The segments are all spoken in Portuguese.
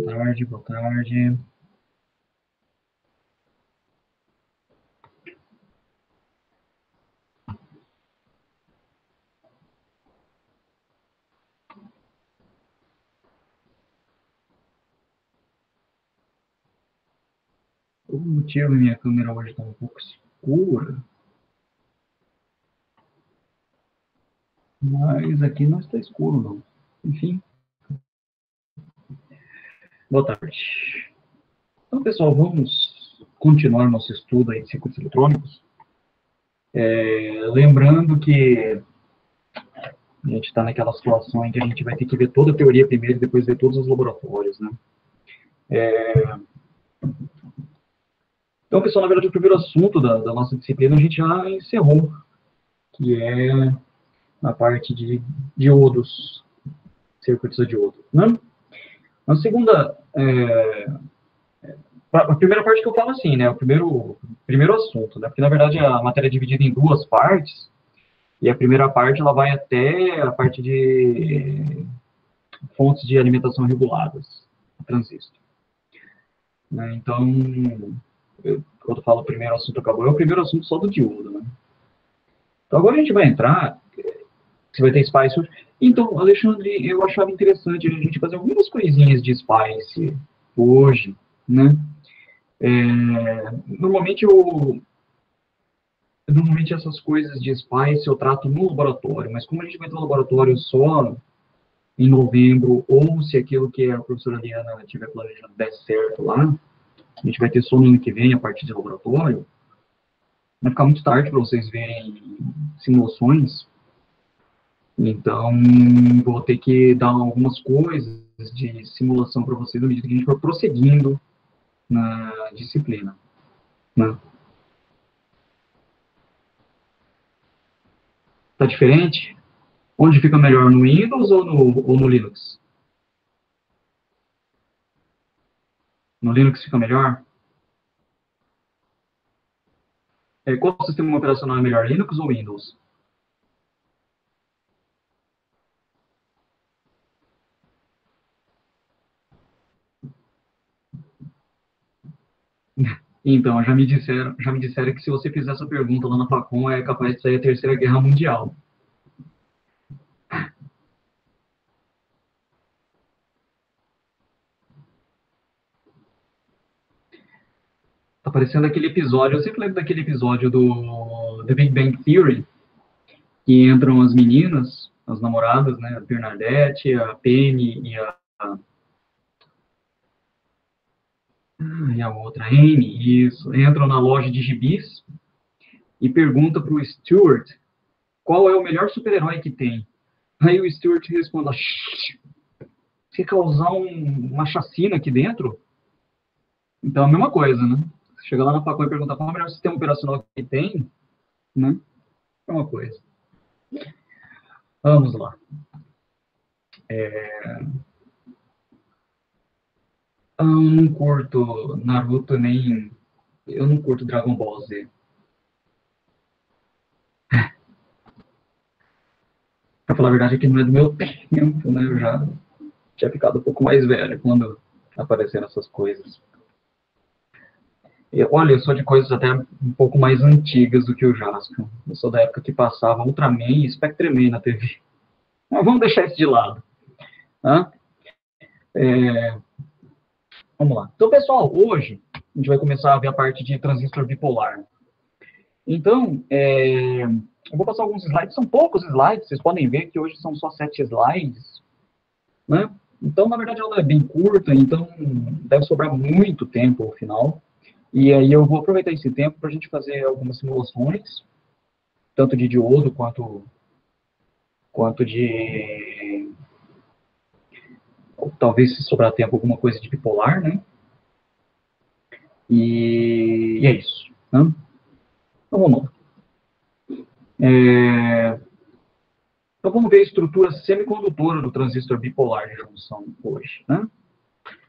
tarde, boa tarde. Por algum motivo minha câmera hoje está um pouco escura. Mas aqui não está escuro, não. Enfim. Boa tarde. Então, pessoal, vamos continuar nosso estudo aí de circuitos eletrônicos. Lembrando que a gente está naquela situação em que a gente vai ter que ver toda a teoria primeiro e depois ver todos os laboratórios, né? Então, pessoal, na verdade, o primeiro assunto da nossa disciplina a gente já encerrou, que é a parte de diodos, circuitos de diodo, né? A segunda, a primeira parte que eu falo assim, né, o primeiro assunto, né, porque na verdade a matéria é dividida em duas partes, e a primeira parte ela vai até a parte de fontes de alimentação reguladas, transistor. Né, então, quando eu falo o primeiro assunto acabou, é o primeiro assunto só do diodo, né. Então agora a gente vai entrar, você vai ter SPICE. Então, Alexandre, eu achava interessante a gente fazer algumas coisinhas de SPICE hoje, né. Normalmente essas coisas de SPICE eu trato no laboratório, mas como a gente vai ter um laboratório só em novembro, ou se aquilo que a professora Liana estiver planejando der certo lá, a gente vai ter só no ano que vem, a partir de laboratório, vai ficar muito tarde para vocês verem simulações, então vou ter que dar algumas coisas de simulação para vocês na medida que a gente for prosseguindo na disciplina, né? Tá diferente? Onde fica melhor, no Windows ou no Linux? No Linux fica melhor? Qual sistema operacional é melhor, Linux ou Windows? Então, já me disseram que se você fizer essa pergunta lá na Facom, é capaz de sair a Terceira Guerra Mundial. Tá parecendo aquele episódio, eu sempre lembro daquele episódio do The Big Bang Theory, que entram as meninas, as namoradas, né, a Bernadette, a Penny e a outra, a Amy, isso, entram na loja de gibis e perguntam pro Stuart qual é o melhor super-herói que tem. Aí o Stuart responde, se causar uma chacina aqui dentro, então é a mesma coisa, né? Você chega lá na Facom e pergunta qual é o melhor sistema operacional que tem, né? É uma coisa. Vamos lá. Eu não curto Naruto, nem... Eu não curto Dragon Ball Z. Pra falar a verdade, é que não é do meu tempo, né? Eu já tinha ficado um pouco mais velho quando apareceram essas coisas. Olha, eu sou de coisas até um pouco mais antigas do que o Jasper. Eu sou da época que passava Ultraman e Spectreman na TV. Mas vamos deixar isso de lado. Tá? Vamos lá. Então, pessoal, hoje a gente vai começar a ver a parte de transistor bipolar. Então, eu vou passar alguns slides, são poucos slides, vocês podem ver que hoje são só 7 slides, né? Então, na verdade, ela é bem curta, então deve sobrar muito tempo ao final. E aí eu vou aproveitar esse tempo para a gente fazer algumas simulações, tanto de diodo quanto de... talvez, se sobrar tempo, alguma coisa de bipolar, né? E é isso, né? Então, vamos lá. Então, vamos ver a estrutura semicondutora do transistor bipolar de junção hoje, né?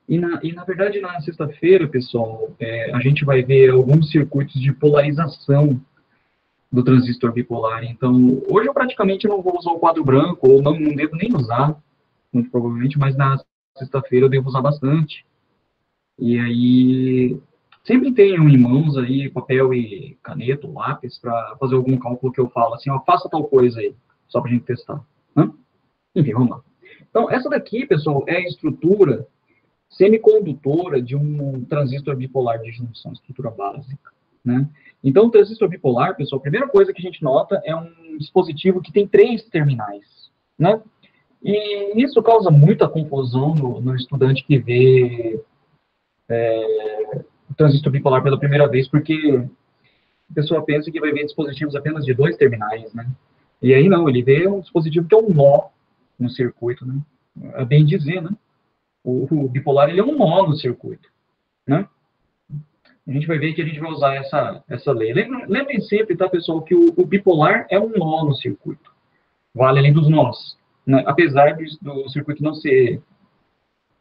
E, na verdade, na sexta-feira, pessoal, a gente vai ver alguns circuitos de polarização do transistor bipolar. Então, hoje eu praticamente não vou usar o quadro branco, ou não devo nem usar, muito provavelmente, mas na sexta-feira eu devo usar bastante. E aí, sempre tenho em mãos aí papel e caneta, lápis, para fazer algum cálculo que eu falo assim, ó, faça tal coisa aí, só para a gente testar. Né? Enfim, vamos lá. Então, essa daqui, pessoal, é a estrutura semicondutora de um transistor bipolar de junção, estrutura básica. Né? Então, o transistor bipolar, pessoal, a primeira coisa que a gente nota é um dispositivo que tem 3 terminais. Né? E isso causa muita confusão no estudante que vê o transistor bipolar pela primeira vez, porque a pessoa pensa que vai ver dispositivos apenas de 2 terminais, né? E aí não, ele vê um dispositivo que é um nó no circuito, né? É bem dizer, né? O bipolar, ele é um nó no circuito, né? A gente vai ver que a gente vai usar essa lei. Lembrem sempre, tá, pessoal, que o bipolar é um nó no circuito. Vale além dos nós. Né? Apesar do circuito não ser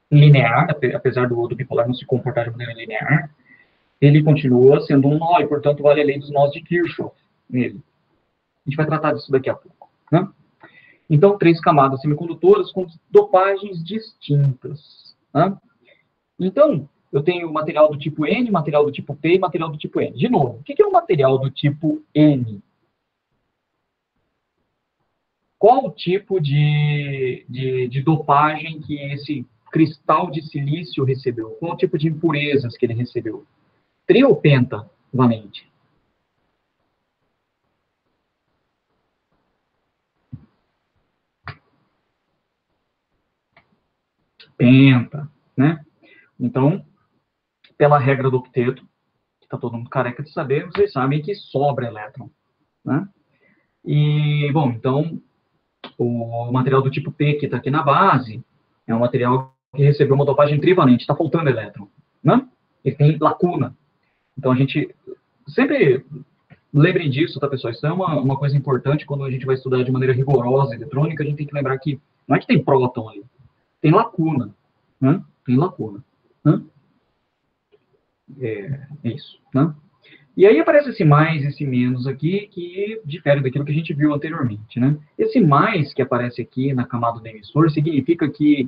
linear, apesar do bipolar não se comportar de maneira linear, ele continua sendo um nó, e, portanto, vale a lei dos nós de Kirchhoff nele. A gente vai tratar disso daqui a pouco. Né? Então, 3 camadas semicondutoras com dopagens distintas. Né? Então, eu tenho material do tipo N, material do tipo P e material do tipo N. De novo, o que é o material do tipo N? Qual o tipo de dopagem que esse cristal de silício recebeu? Qual o tipo de impurezas que ele recebeu? Tri ou pentavalente? Penta, né? Então, pela regra do octeto, que está todo mundo careca de saber, vocês sabem que sobra elétron, né? E, bom, então, o material do tipo P, que está aqui na base, é um material que recebeu uma dopagem trivalente, está faltando elétron, né? Ele tem lacuna. Então, a gente sempre lembrem disso, tá, pessoal? Isso é uma coisa importante quando a gente vai estudar de maneira rigorosa eletrônica, a gente tem que lembrar que não é que tem próton ali, tem lacuna, né? Tem lacuna, né? É isso, né? E aí aparece esse mais, esse menos aqui, que difere daquilo que a gente viu anteriormente, né? Esse mais que aparece aqui na camada do emissor significa que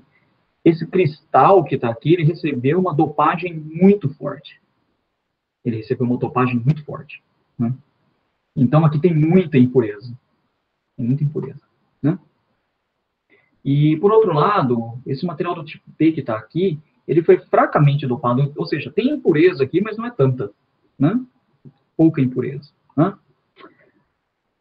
esse cristal que está aqui, ele recebeu uma dopagem muito forte. Ele recebeu uma dopagem muito forte, né? Então aqui tem muita impureza. Tem muita impureza, né? E, por outro lado, esse material do tipo P que está aqui, ele foi fracamente dopado, ou seja, tem impureza aqui, mas não é tanta, né? Pouca impureza, né?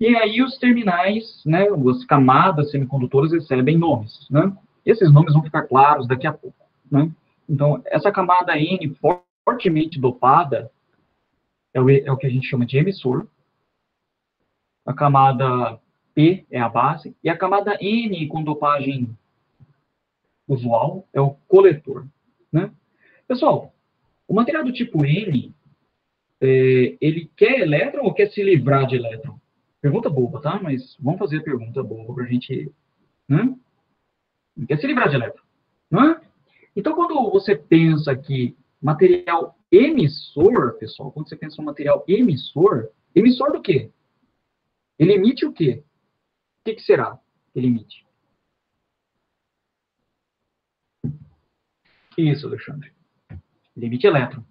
E aí os terminais, né, as camadas semicondutoras recebem nomes, né? Esses nomes vão ficar claros daqui a pouco, né? Então, essa camada N fortemente dopada é o que a gente chama de emissor. A camada P é a base, e a camada N com dopagem usual é o coletor, né? Pessoal, o material do tipo N, ele quer elétron ou quer se livrar de elétron? Pergunta boba, tá? Mas vamos fazer a pergunta boba para a gente, né? Ele quer se livrar de elétron, não é? Então, quando você pensa aqui material emissor, pessoal, quando você pensa no material emissor, emissor do quê? Ele emite o quê? O que será que ele emite? Isso, Alexandre. Ele emite elétron.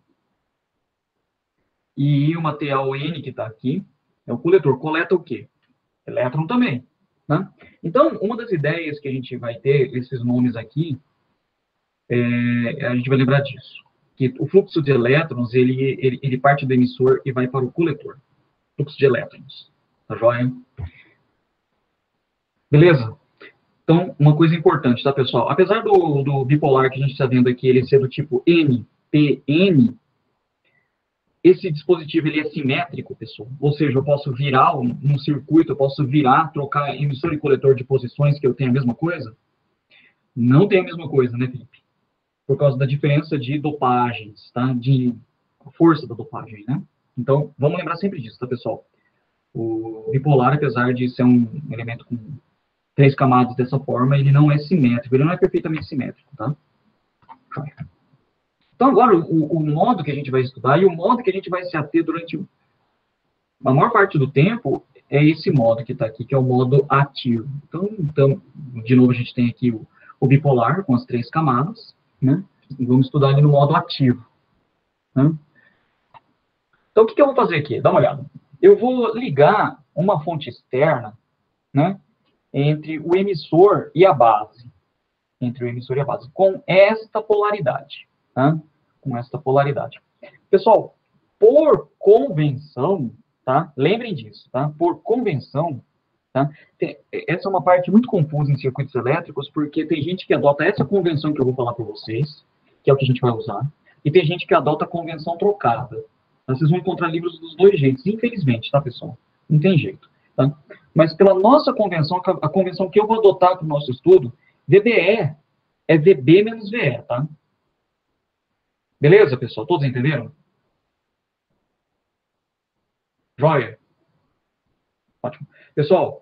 E o material N que está aqui é o coletor. Coleta o quê? Elétron também. Né? Então, uma das ideias que a gente vai ter, esses nomes aqui, a gente vai lembrar disso. Que o fluxo de elétrons, ele parte do emissor e vai para o coletor. Fluxo de elétrons. Tá joia? Beleza? Então, uma coisa importante, tá, pessoal? Apesar do bipolar que a gente está vendo aqui, ele ser do tipo NPN, esse dispositivo ele é simétrico, pessoal. Ou seja, eu posso virar um circuito, eu posso virar, trocar emissor e coletor de posições que eu tenho a mesma coisa? Não tem a mesma coisa, né, Felipe? Por causa da diferença de dopagens, tá? De força da dopagem, né? Então, vamos lembrar sempre disso, tá, pessoal? O bipolar, apesar de ser um elemento com 3 camadas dessa forma, ele não é simétrico, ele não é perfeitamente simétrico, tá? Então, agora, o modo que a gente vai estudar e o modo que a gente vai se ater durante a maior parte do tempo é esse modo que está aqui, que é o modo ativo. Então, de novo, a gente tem aqui o bipolar com as 3 camadas, né? E vamos estudar ele no modo ativo, né? Então, o que eu vou fazer aqui? Dá uma olhada. Eu vou ligar uma fonte externa, né, entre o emissor e a base. Entre o emissor e a base, com esta polaridade. Tá? Com esta polaridade. Pessoal, por convenção, tá? Lembrem disso, tá? Por convenção, tá? Essa é uma parte muito confusa em circuitos elétricos, porque tem gente que adota essa convenção que eu vou falar para vocês, que é o que a gente vai usar, e tem gente que adota a convenção trocada. Vocês vão encontrar livros dos dois jeitos, infelizmente, tá, pessoal? Não tem jeito, tá? Mas pela nossa convenção, a convenção que eu vou adotar para o nosso estudo, VBE é VB menos VE, tá? Beleza, pessoal? Todos entenderam? Joia? Ótimo. Pessoal,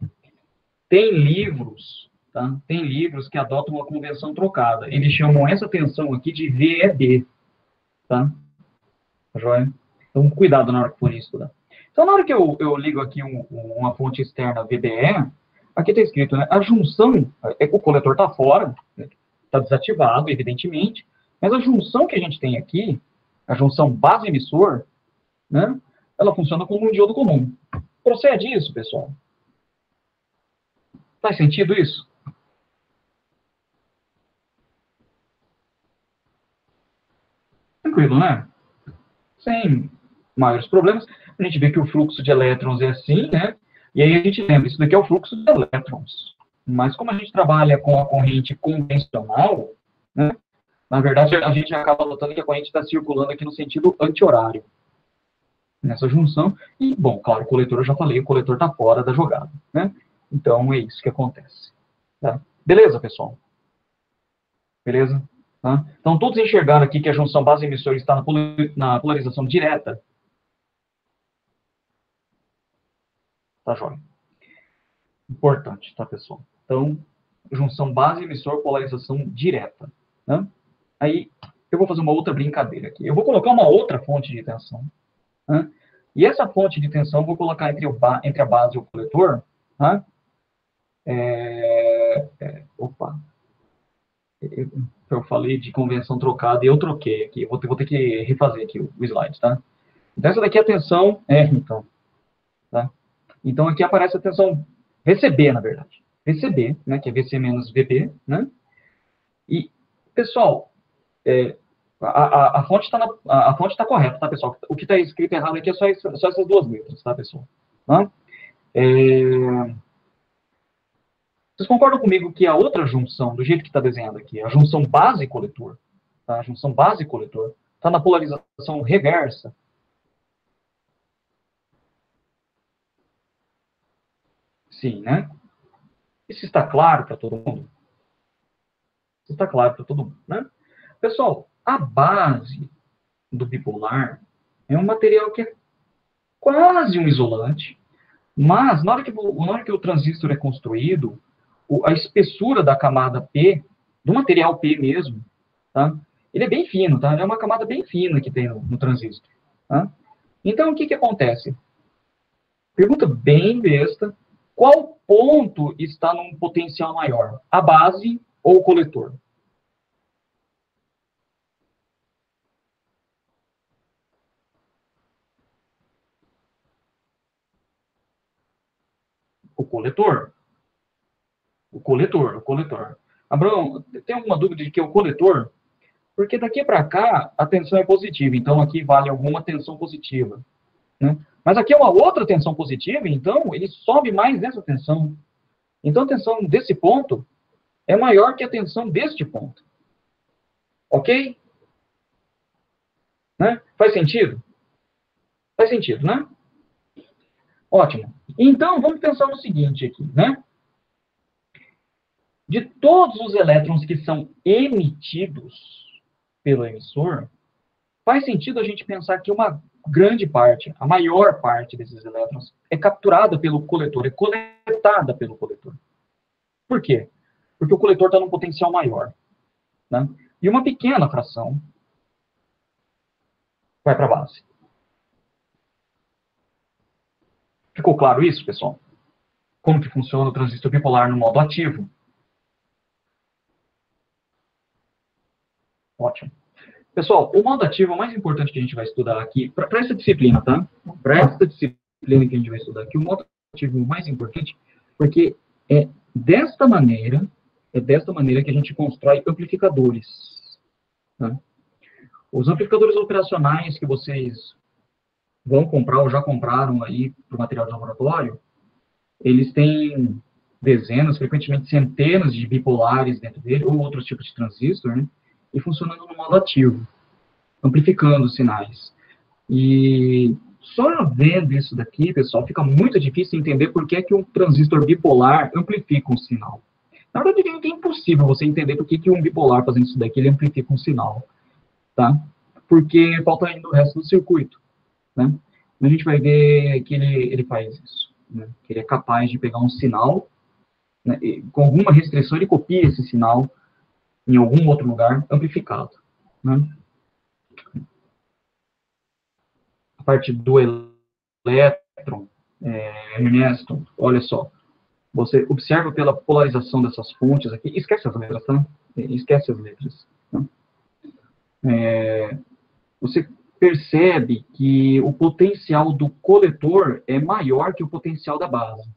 tem livros, tá? Tem livros que adotam uma convenção trocada. Eles chamam essa tensão aqui de VEB, tá? Joia? Então, cuidado na hora que for estudar. Então, na hora que eu ligo aqui uma fonte externa VBE, aqui está escrito, né? A junção, o coletor está fora, está desativado, evidentemente, mas a junção que a gente tem aqui, a junção base-emissor, né? Ela funciona como um diodo comum. Procede isso, pessoal? Faz sentido isso? Tranquilo, né? Sem maiores problemas. A gente vê que o fluxo de elétrons é assim, né? E aí a gente lembra, isso daqui é o fluxo de elétrons. Mas como a gente trabalha com a corrente convencional, né? Na verdade, a gente acaba notando que a corrente está circulando aqui no sentido anti-horário. Nessa junção. E, bom, claro, o coletor, eu já falei, o coletor está fora da jogada, né? Então, é isso que acontece. Tá? Beleza, pessoal? Beleza? Tá? Então, todos enxergaram aqui que a junção base-emissor está na polarização direta. Tá, joia? Importante, tá, pessoal? Então, junção base-emissor, polarização direta. Né? Aí, eu vou fazer uma outra brincadeira aqui. Eu vou colocar uma outra fonte de tensão. Né? E essa fonte de tensão eu vou colocar entre a base e o coletor. Tá? Opa. Eu falei de convenção trocada e eu troquei aqui. Vou ter que refazer aqui o slide, tá? Então, essa daqui é a tensão R, então. Tá? Então, aqui aparece a tensão VCB, na verdade. VCB, né, que é VC menos VB, né? E, pessoal, a fonte está correta, tá, pessoal? O que está escrito errado aqui é só essas duas letras, tá, pessoal? Tá? Vocês concordam comigo que a outra junção, do jeito que está desenhado aqui, a junção base-coletor, tá? A junção base-coletor, está na polarização reversa? Sim, né? Isso está claro para todo mundo? Isso está claro para todo mundo, né? Pessoal, a base do bipolar é um material que é quase um isolante, mas na hora que o transistor é construído, a espessura da camada P, do material P mesmo, tá? Ele é bem fino, tá? É uma camada bem fina que tem no transistor, tá? Então, o que acontece? Pergunta bem besta. Qual ponto está num potencial maior? A base ou o coletor? O coletor. O coletor. Abraão, tem alguma dúvida de que é o coletor? Porque daqui para cá a tensão é positiva, então aqui vale alguma tensão positiva. Né? Mas aqui é uma outra tensão positiva, então ele sobe mais nessa tensão. Então a tensão desse ponto é maior que a tensão deste ponto. Ok? Né? Faz sentido? Faz sentido, né? Ótimo. Então, vamos pensar no seguinte aqui, né? De todos os elétrons que são emitidos pelo emissor, faz sentido a gente pensar que uma grande parte, a maior parte desses elétrons, é capturada pelo coletor, é coletada pelo coletor. Por quê? Porque o coletor está num potencial maior. Né? E uma pequena fração vai para a base. Ficou claro isso, pessoal? Como que funciona o transistor bipolar no modo ativo? Ótimo. Pessoal, o modo ativo é o mais importante que a gente vai estudar aqui, para essa disciplina, tá? Para essa disciplina que a gente vai estudar aqui, o modo ativo é o mais importante, porque é desta maneira que a gente constrói amplificadores. Tá? Os amplificadores operacionais que vocês vão comprar ou já compraram aí para o material de laboratório, eles têm dezenas, frequentemente centenas de bipolares dentro dele, ou outros tipos de transistor, né? E funcionando no modo ativo, amplificando os sinais. E só vendo isso daqui, pessoal, fica muito difícil entender por que é que um transistor bipolar amplifica um sinal. Na verdade, é impossível você entender por que que um bipolar fazendo isso daqui, ele amplifica um sinal, tá? Porque falta ainda o resto do circuito, né? A gente vai ver que ele faz isso, né? Que ele é capaz de pegar um sinal, né? E, com alguma restrição, ele copia esse sinal em algum outro lugar amplificado, né? A parte do elétron, Ernesto, olha só, você observa pela polarização dessas fontes aqui, esquece as letras, tá? Esquece as letras. Tá? Você percebe que o potencial do coletor é maior que o potencial da base.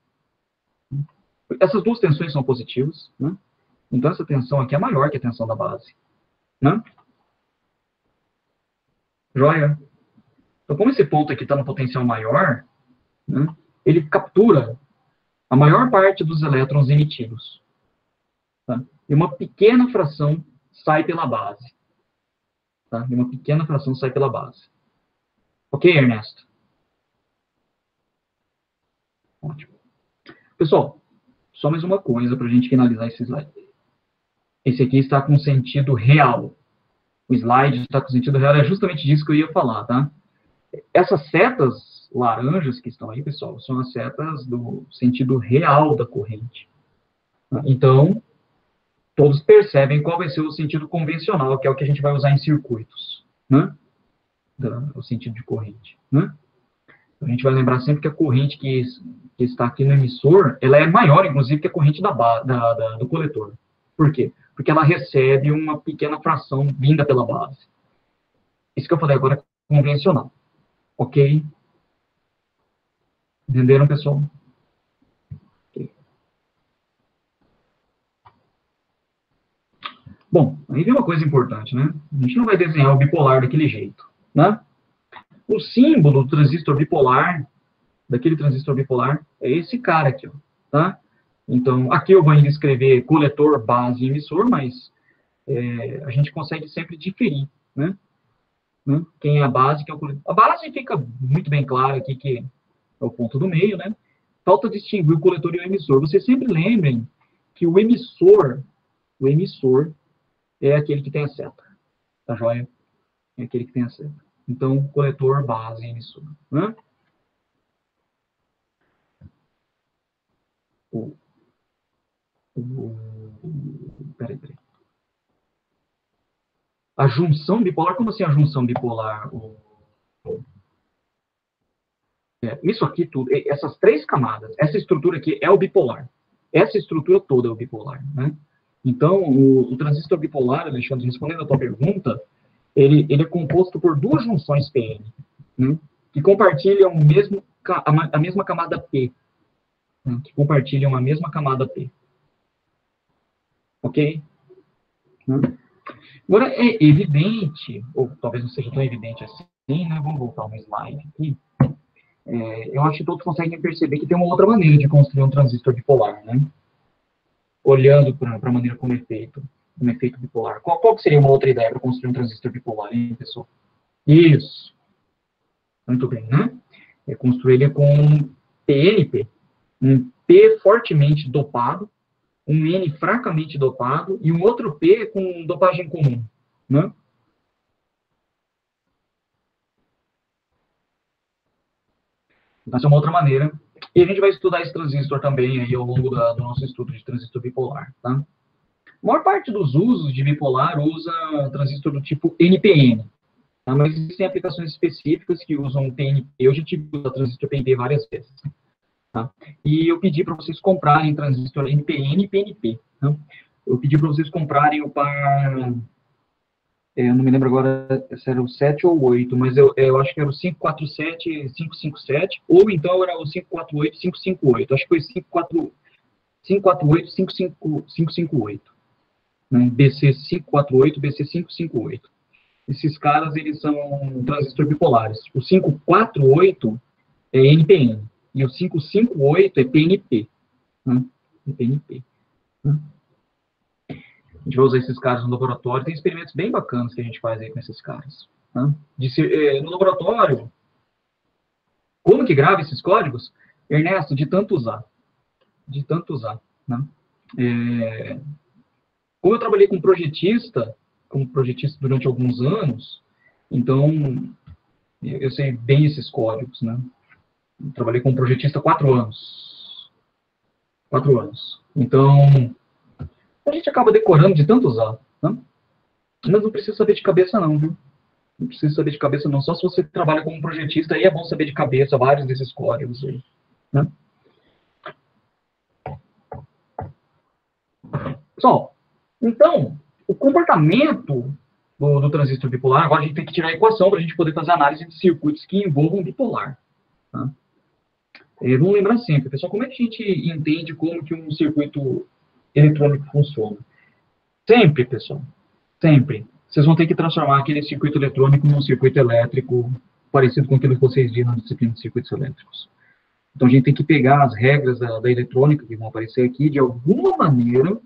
Essas duas tensões são positivas, né? Então essa tensão aqui é maior que a tensão da base, né? Joia? Então, como esse ponto aqui está no potencial maior, né, ele captura a maior parte dos elétrons emitidos. Tá? E uma pequena fração sai pela base. Tá? E uma pequena fração sai pela base. Ok, Ernesto? Ótimo. Pessoal, só mais uma coisa para a gente finalizar esse slide. Esse aqui está com sentido real. O slide está com sentido real, é justamente disso que eu ia falar, tá? Essas setas laranjas que estão aí, pessoal, são as setas do sentido real da corrente. Então, todos percebem qual vai ser o sentido convencional, que é o que a gente vai usar em circuitos, né? O sentido de corrente, né? A gente vai lembrar sempre que a corrente que está aqui no emissor, ela é maior, inclusive, que a corrente do coletor. Por quê? Porque ela recebe uma pequena fração vinda pela base. Isso que eu falei agora é convencional. Ok? Entenderam, pessoal? Okay. Bom, aí vem uma coisa importante, né? A gente não vai desenhar o bipolar daquele jeito, né? O símbolo do transistor bipolar, daquele transistor bipolar, é esse cara aqui, ó, tá? Então, aqui eu vou ainda escrever coletor, base e emissor, mas a gente consegue sempre diferir, né? Quem é a base, quem é o coletor. A base fica muito bem claro aqui que é o ponto do meio, né? Falta distinguir o coletor e o emissor. Vocês sempre lembrem que o emissor é aquele que tem a seta, tá joia? É aquele que tem a seta. Então, coletor, base e emissor, né? Peraí. A junção bipolar, como assim a junção bipolar? Isso aqui tudo, essas três camadas, essa estrutura aqui é o bipolar. Essa estrutura toda é o bipolar, né? Então, o transistor bipolar, Alexandre, respondendo a tua pergunta, ele é composto por duas junções PN, né, que compartilham a mesma camada P. Né, que compartilham a mesma camada P. Ok? Né? Agora, é evidente, ou talvez não seja tão evidente assim, né? Vamos voltar um slide aqui. Eu acho que todos conseguem perceber que tem uma outra maneira de construir um transistor bipolar, né? Olhando para a maneira como é feito um efeito bipolar. Qual que seria uma outra ideia para construir um transistor bipolar, hein, pessoal? Isso. Muito bem, né? É construir ele com um PNP, um P fortemente dopado, um N fracamente dopado e um outro P com dopagem comum, né? Então, essa é uma outra maneira. E a gente vai estudar esse transistor também aí ao longo do nosso estudo de transistor bipolar, tá? A maior parte dos usos de bipolar usa transistor do tipo NPN, tá? Mas existem aplicações específicas que usam PNP. Eu já tive o transistor PNP várias vezes. Tá? E eu pedi para vocês comprarem transistor NPN e PNP. Tá? Eu pedi para vocês comprarem o par Eu não me lembro agora se era o 7 ou o 8, mas eu acho que era o 547, 557, ou então era o 548, 558. Acho que foi 548, 558. Né? BC 548, BC 558. Esses caras, eles são transistores bipolares. O 548 é NPN, e o 558 é PNP. Né? PNP. Né? A gente vai usar esses caras no laboratório. Tem experimentos bem bacanas que a gente faz aí com esses caras. Né? No laboratório, como que grava esses códigos? Ernesto, de tanto usar. De tanto usar. Né? Como eu trabalhei como projetista durante alguns anos, então eu sei bem esses códigos. Né? Eu trabalhei como projetista há 4 anos. 4 anos. Então, a gente acaba decorando de tanto usar. Né? Mas não precisa saber de cabeça não, viu? Não precisa saber de cabeça não. Só se você trabalha como projetista, aí é bom saber de cabeça vários desses códigos aí. Né? Pessoal, então, o comportamento do transistor bipolar, agora a gente tem que tirar a equação para a gente poder fazer análise de circuitos que envolvam bipolar. Tá? Vamos lembrar sempre, pessoal, como é que a gente entende como que um circuito eletrônico funciona? Sempre, pessoal, sempre. Vocês vão ter que transformar aquele circuito eletrônico num circuito elétrico parecido com aquilo que vocês viram na disciplina de circuitos elétricos. Então, a gente tem que pegar as regras da eletrônica que vão aparecer aqui, de alguma maneira,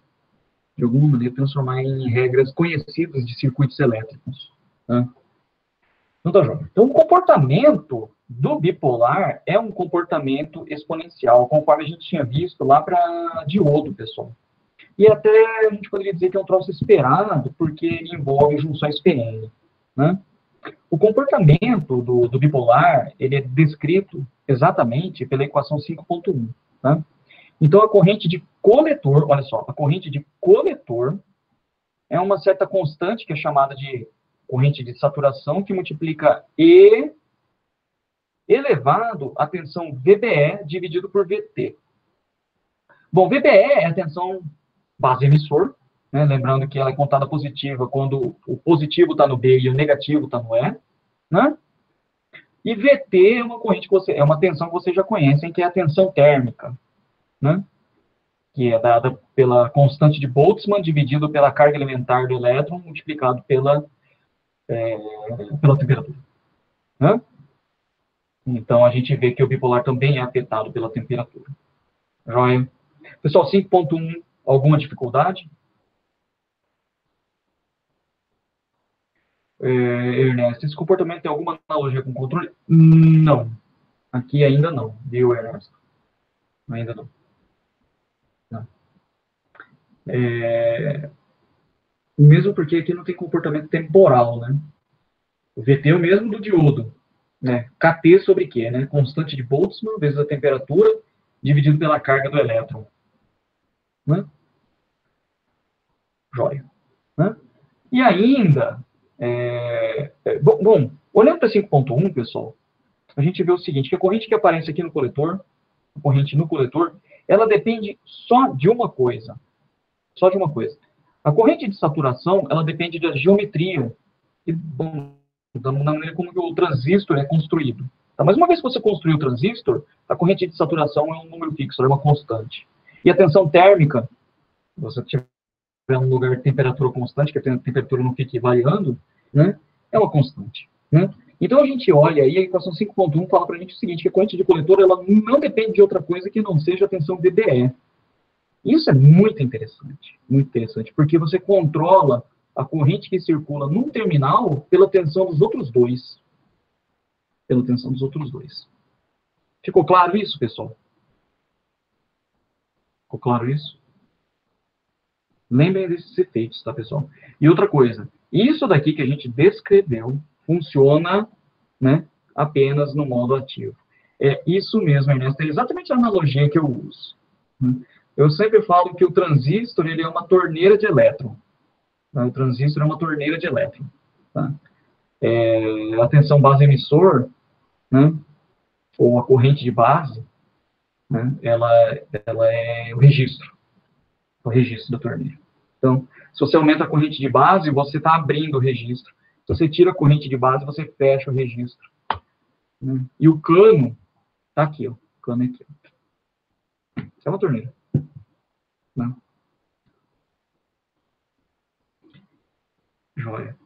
transformar em regras conhecidas de circuitos elétricos. Tá? Então, tá, João. Então, o comportamento do bipolar é um comportamento exponencial, conforme a gente tinha visto lá para diodo, pessoal. E até a gente poderia dizer que é um troço esperado, porque ele envolve junções PN. Né? O comportamento do bipolar, ele é descrito exatamente pela equação 5.1. Tá? Então, a corrente de coletor, olha só, a corrente de coletor é uma certa constante que é chamada de corrente de saturação, que multiplica E elevado à tensão VBE dividido por VT. Bom, VBE é a tensão base emissor, né? Lembrando que ela é contada positiva quando o positivo está no B e o negativo está no E. Né? E VT é uma corrente é uma tensão que vocês já conhecem, que é a tensão térmica, né? Que é dada pela constante de Boltzmann dividido pela carga elementar do elétron multiplicado pela temperatura. Né? Então, a gente vê que o bipolar também é afetado pela temperatura. Joia? Pessoal, 5.1, alguma dificuldade? Ernesto, esse comportamento tem alguma analogia com controle? Não. Aqui ainda não, viu, Ernesto? Ainda não. Não. Mesmo porque aqui não tem comportamento temporal, né? O VT é o mesmo do diodo. Né? KT sobre Q, né? Constante de Boltzmann vezes a temperatura dividido pela carga do elétron. Né? Joia. Né? E ainda, bom, olhando para 5.1, pessoal, a gente vê o seguinte, que a corrente que aparece aqui no coletor, a corrente no coletor, ela depende só de uma coisa. Só de uma coisa. A corrente de saturação, ela depende da geometria, e, bom, da maneira como o transistor é construído. Tá? Mas uma vez que você construiu o transistor, a corrente de saturação é um número fixo, é uma constante. E a tensão térmica, se você tiver um lugar de temperatura constante, que a temperatura não fique variando, né, é uma constante. Né? Então a gente olha aí, a equação 5.1 fala para a gente o seguinte, que a corrente de coletor ela não depende de outra coisa que não seja a tensão VBE. Isso é muito interessante, porque você controla a corrente que circula num terminal pela tensão dos outros dois. Pela tensão dos outros dois. Ficou claro isso, pessoal? Ficou claro isso? Lembrem desses efeitos, tá, pessoal? E outra coisa, isso daqui que a gente descreveu funciona, né, apenas no modo ativo. É isso mesmo, Ernesto, é exatamente a analogia que eu uso. Eu sempre falo que o transistor ele é uma torneira de elétron. Tá? O transistor é uma torneira de elétron. Tá? A tensão base emissor, né, ou a corrente de base, né, ela é o registro da torneira. Então, Se você aumenta a corrente de base, você está abrindo o registro. Se você tira a corrente de base, você fecha o registro. Né? E o cano está aqui, ó. O cano é aqui. Ó. Isso é uma torneira. Né? Joia.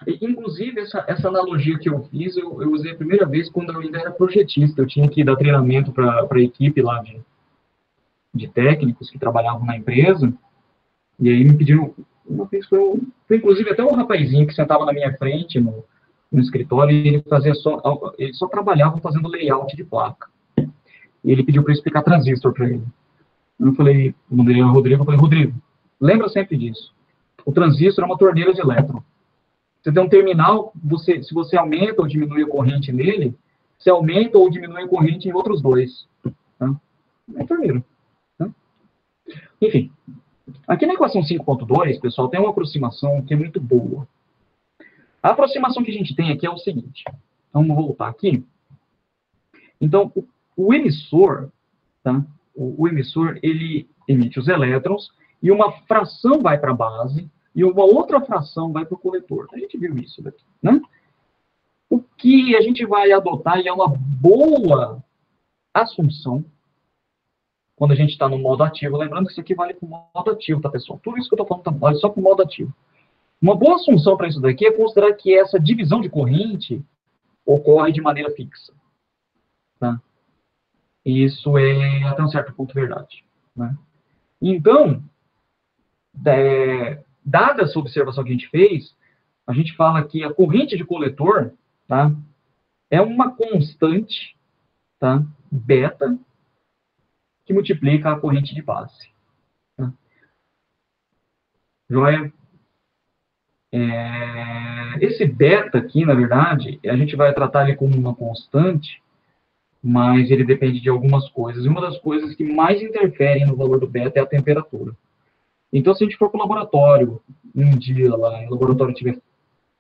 E, inclusive, essa analogia que eu fiz, eu usei a primeira vez quando eu ainda era projetista. Eu tinha que dar treinamento para a equipe lá de técnicos que trabalhavam na empresa. E aí me pediram, uma vez foi inclusive até um rapazinho que sentava na minha frente no escritório, e ele só trabalhava fazendo layout de placa. E ele pediu para eu explicar transistor para ele. Eu falei, o nome dele é Rodrigo, eu falei, Rodrigo, lembra sempre disso. O transistor é uma torneira de elétron. Você tem um terminal, se você aumenta ou diminui a corrente nele, você aumenta ou diminui a corrente em outros dois. Tá? É torneira. Tá? Enfim, aqui na equação 5.2, pessoal, tem uma aproximação que é muito boa. A aproximação que a gente tem aqui é o seguinte. Vamos voltar aqui. Então, o emissor, tá? O emissor, ele emite os elétrons e uma fração vai para a base e uma outra fração vai para o coletor. A gente viu isso daqui, né? O que a gente vai adotar e é uma boa assunção quando a gente está no modo ativo. Lembrando que isso aqui vale para o modo ativo, tá, pessoal? Tudo isso que eu estou falando vale só para o modo ativo. Uma boa assunção para isso daqui é considerar que essa divisão de corrente ocorre de maneira fixa. Tá? Isso é, até um certo ponto, verdade. Né? Então, dada essa observação que a gente fez, a gente fala que a corrente de coletor, tá, é uma constante, tá, beta, que multiplica a corrente de base. Tá? Joia? Esse beta aqui, na verdade, a gente vai tratar ele como uma constante, mas ele depende de algumas coisas. E uma das coisas que mais interferem no valor do beta é a temperatura. Então, se a gente for para o laboratório, um dia lá, e o laboratório estiver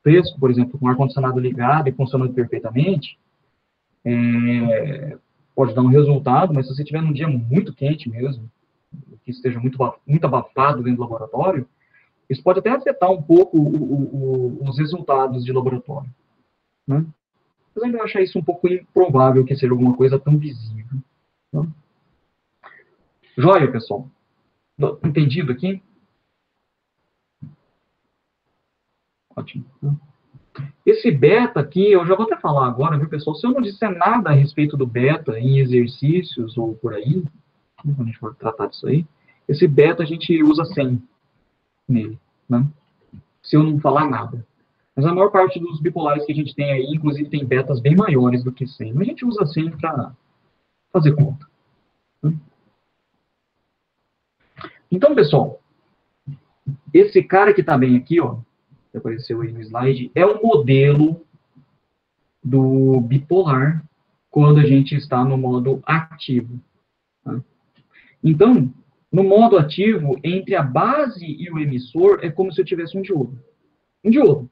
fresco, por exemplo, com o ar-condicionado ligado e funcionando perfeitamente, pode dar um resultado, mas se você estiver num dia muito quente mesmo, que esteja muito abafado dentro do laboratório, isso pode até afetar um pouco os resultados de laboratório. Né? Mas ainda acho isso um pouco improvável que seja alguma coisa tão visível. Né? Joia, pessoal? Entendido aqui? Ótimo. Esse beta aqui, eu já vou até falar agora, viu, pessoal? Se eu não disser nada a respeito do beta em exercícios ou por aí, quando a gente for tratar disso aí, esse beta a gente usa 100 nele, né? Se eu não falar nada. Mas a maior parte dos bipolares que a gente tem aí, inclusive, tem betas bem maiores do que 100. Mas a gente usa 100 para fazer conta. Né? Então, pessoal, esse cara que está bem aqui, ó, que apareceu aí no slide, é o modelo do bipolar quando a gente está no modo ativo. Tá? Então, no modo ativo, entre a base e o emissor, é como se eu tivesse um diodo. Um diodo,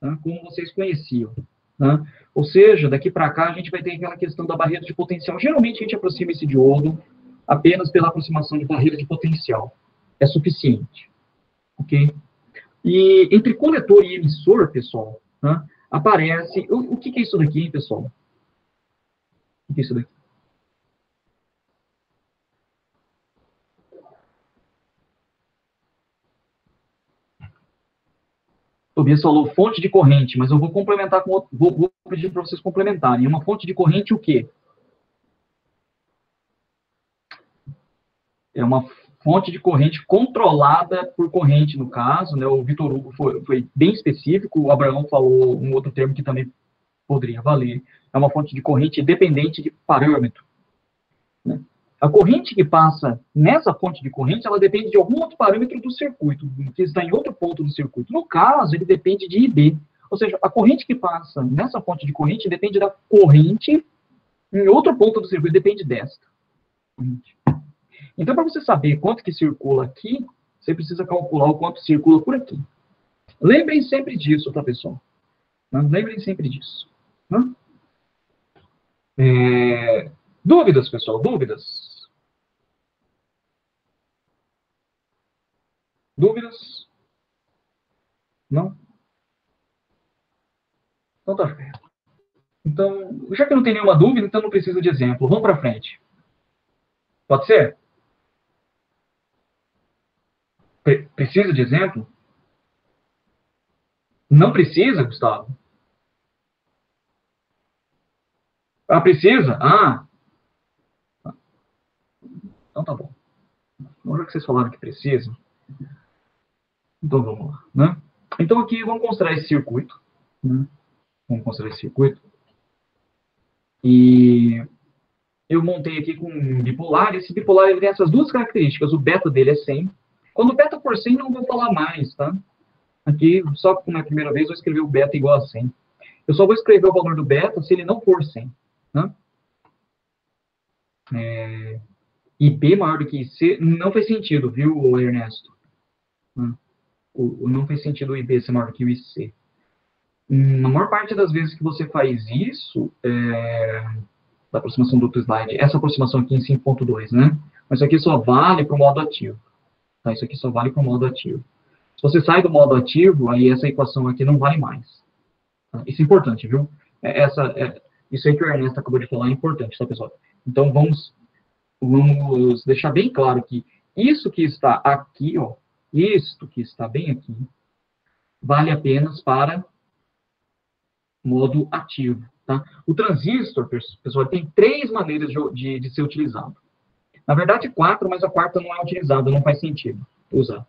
tá? Como vocês conheciam. Tá? Ou seja, daqui para cá, a gente vai ter aquela questão da barreira de potencial. Geralmente, a gente aproxima esse diodo apenas pela aproximação de barreira de potencial. É suficiente. Ok? E entre coletor e emissor, pessoal, tá? Aparece... O que é isso daqui, hein, pessoal? O que é isso daqui? Tobias falou fonte de corrente, mas eu vou complementar com outro, vou pedir para vocês complementarem. Uma fonte de corrente o quê? É uma fonte de corrente controlada por corrente, no caso, né? O Vitor Hugo foi bem específico, o Abraão falou um outro termo que também poderia valer. É uma fonte de corrente dependente de parâmetro. Né? A corrente que passa nessa fonte de corrente, ela depende de algum outro parâmetro do circuito, que está em outro ponto do circuito. No caso, ele depende de IB. Ou seja, a corrente que passa nessa fonte de corrente depende da corrente em outro ponto do circuito, depende desta. Então, para você saber quanto que circula aqui, você precisa calcular o quanto circula por aqui. Lembrem sempre disso, tá, pessoal? Lembrem sempre disso. Dúvidas, pessoal? Dúvidas? Dúvidas? Não? Então tá certo. Então, já que não tem nenhuma dúvida, então não precisa de exemplo. Vamos para frente. Pode ser? Precisa de exemplo? Não precisa, Gustavo? Ah, precisa? Ah, então tá bom. Agora que vocês falaram que precisa, então vamos lá, né? Então aqui vamos considerar esse circuito, né? Vamos considerar esse circuito. E eu montei aqui com um bipolar. Esse bipolar ele tem essas duas características. O beta dele é 100. Quando o beta for 100, não vou falar mais, tá? Aqui, só como é a primeira vez, eu vou escrever o beta igual a 100. Eu só vou escrever o valor do beta se ele não for 100. Né? IB maior do que IC não faz sentido, viu, Ernesto? Não faz sentido o IB ser maior do que o IC. Na maior parte das vezes que você faz isso, da aproximação do outro slide, essa aproximação aqui em 5.2, né? Mas isso aqui só vale para o modo ativo. Tá? Isso aqui só vale para o modo ativo. Se você sai do modo ativo, aí essa equação aqui não vale mais. Tá? Isso é importante, viu? Isso aí que o Ernesto acabou de falar é importante, tá, pessoal? Então, vamos deixar bem claro que isso que está aqui, ó, isto que está bem aqui, vale apenas para modo ativo, tá? O transistor, pessoal, tem 3 maneiras de ser utilizado. Na verdade, 4, mas a quarta não é utilizada, não faz sentido usar.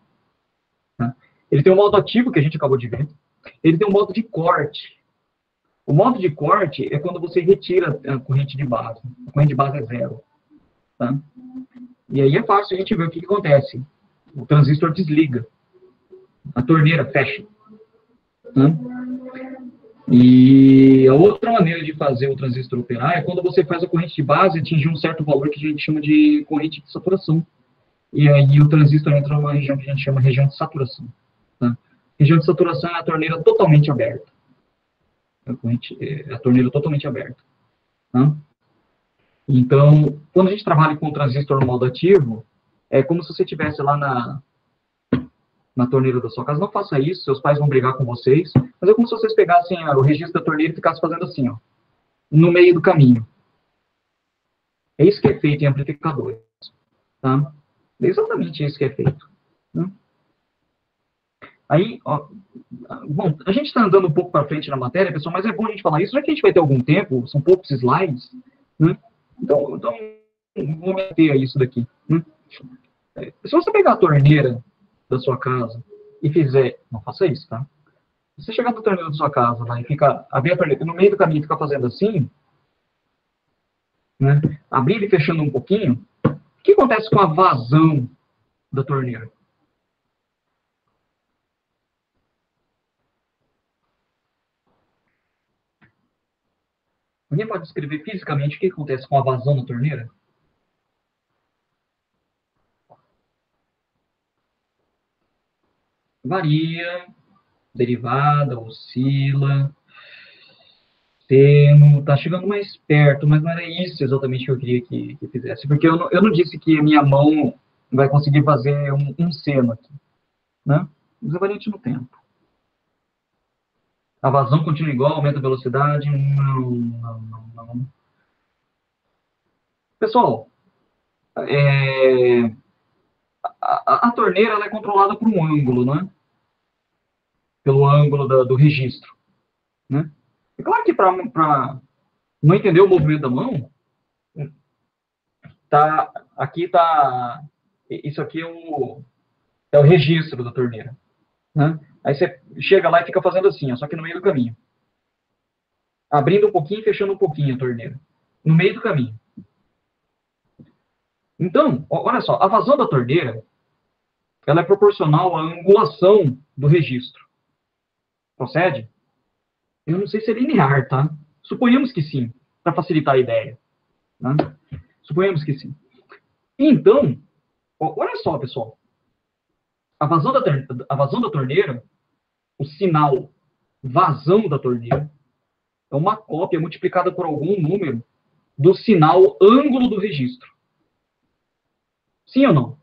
Tá? Ele tem um modo ativo, que a gente acabou de ver. Ele tem um modo de corte. O modo de corte é quando você retira a corrente de base. A corrente de base é 0. Tá? E aí é fácil a gente ver o que acontece. O transistor desliga. A torneira fecha. Tá? E a outra maneira de fazer o transistor operar é quando você faz a corrente de base atingir um certo valor que a gente chama de corrente de saturação. E aí o transistor entra numa região que a gente chama de região de saturação. Tá? Região de saturação é a torneira totalmente aberta. A torneira totalmente aberta. Tá? Então, quando a gente trabalha com o transistor no modo ativo, é como se você estivesse lá na torneira da sua casa. Não faça isso, seus pais vão brigar com vocês. Mas é como se vocês pegassem o registro da torneira e ficassem fazendo assim, ó, no meio do caminho. É isso que é feito em amplificadores. Tá? É exatamente isso que é feito. Né? Aí, ó, bom, a gente está andando um pouco para frente na matéria, pessoal, mas é bom a gente falar isso, já que a gente vai ter algum tempo, são poucos slides, né? Então vou meter a isso daqui. Né? Se você pegar a torneira da sua casa e fizer, não faça isso, tá? Se você chegar na torneira da sua casa lá, e abrir a torneira, no meio do caminho ficar fazendo assim, né? Abrir e fechando um pouquinho, o que acontece com a vazão da torneira? Alguém pode descrever fisicamente o que acontece com a vazão da torneira? Varia, derivada, oscila, tênue, tá chegando mais perto, mas não era isso exatamente que eu queria que fizesse, porque eu não disse que a minha mão vai conseguir fazer um seno aqui, né? Mas é variante no tempo. A vazão continua igual, aumenta a velocidade? Não. Pessoal, a torneira ela é controlada por um ângulo, né? Pelo ângulo do registro, né? É claro que para não entender o movimento da mão, isso aqui é o registro da torneira. Né? Aí você chega lá e fica fazendo assim, ó, só que no meio do caminho. Abrindo um pouquinho e fechando um pouquinho a torneira. No meio do caminho. Então, olha só, a vazão da torneira ela é proporcional à angulação do registro. Procede? Eu não sei se é linear, tá? Suponhamos que sim, para facilitar a ideia. Né? Suponhamos que sim. Então, olha só, pessoal. A vazão da torneira, o sinal vazão da torneira, é uma cópia multiplicada por algum número do sinal ângulo do registro. Sim ou não?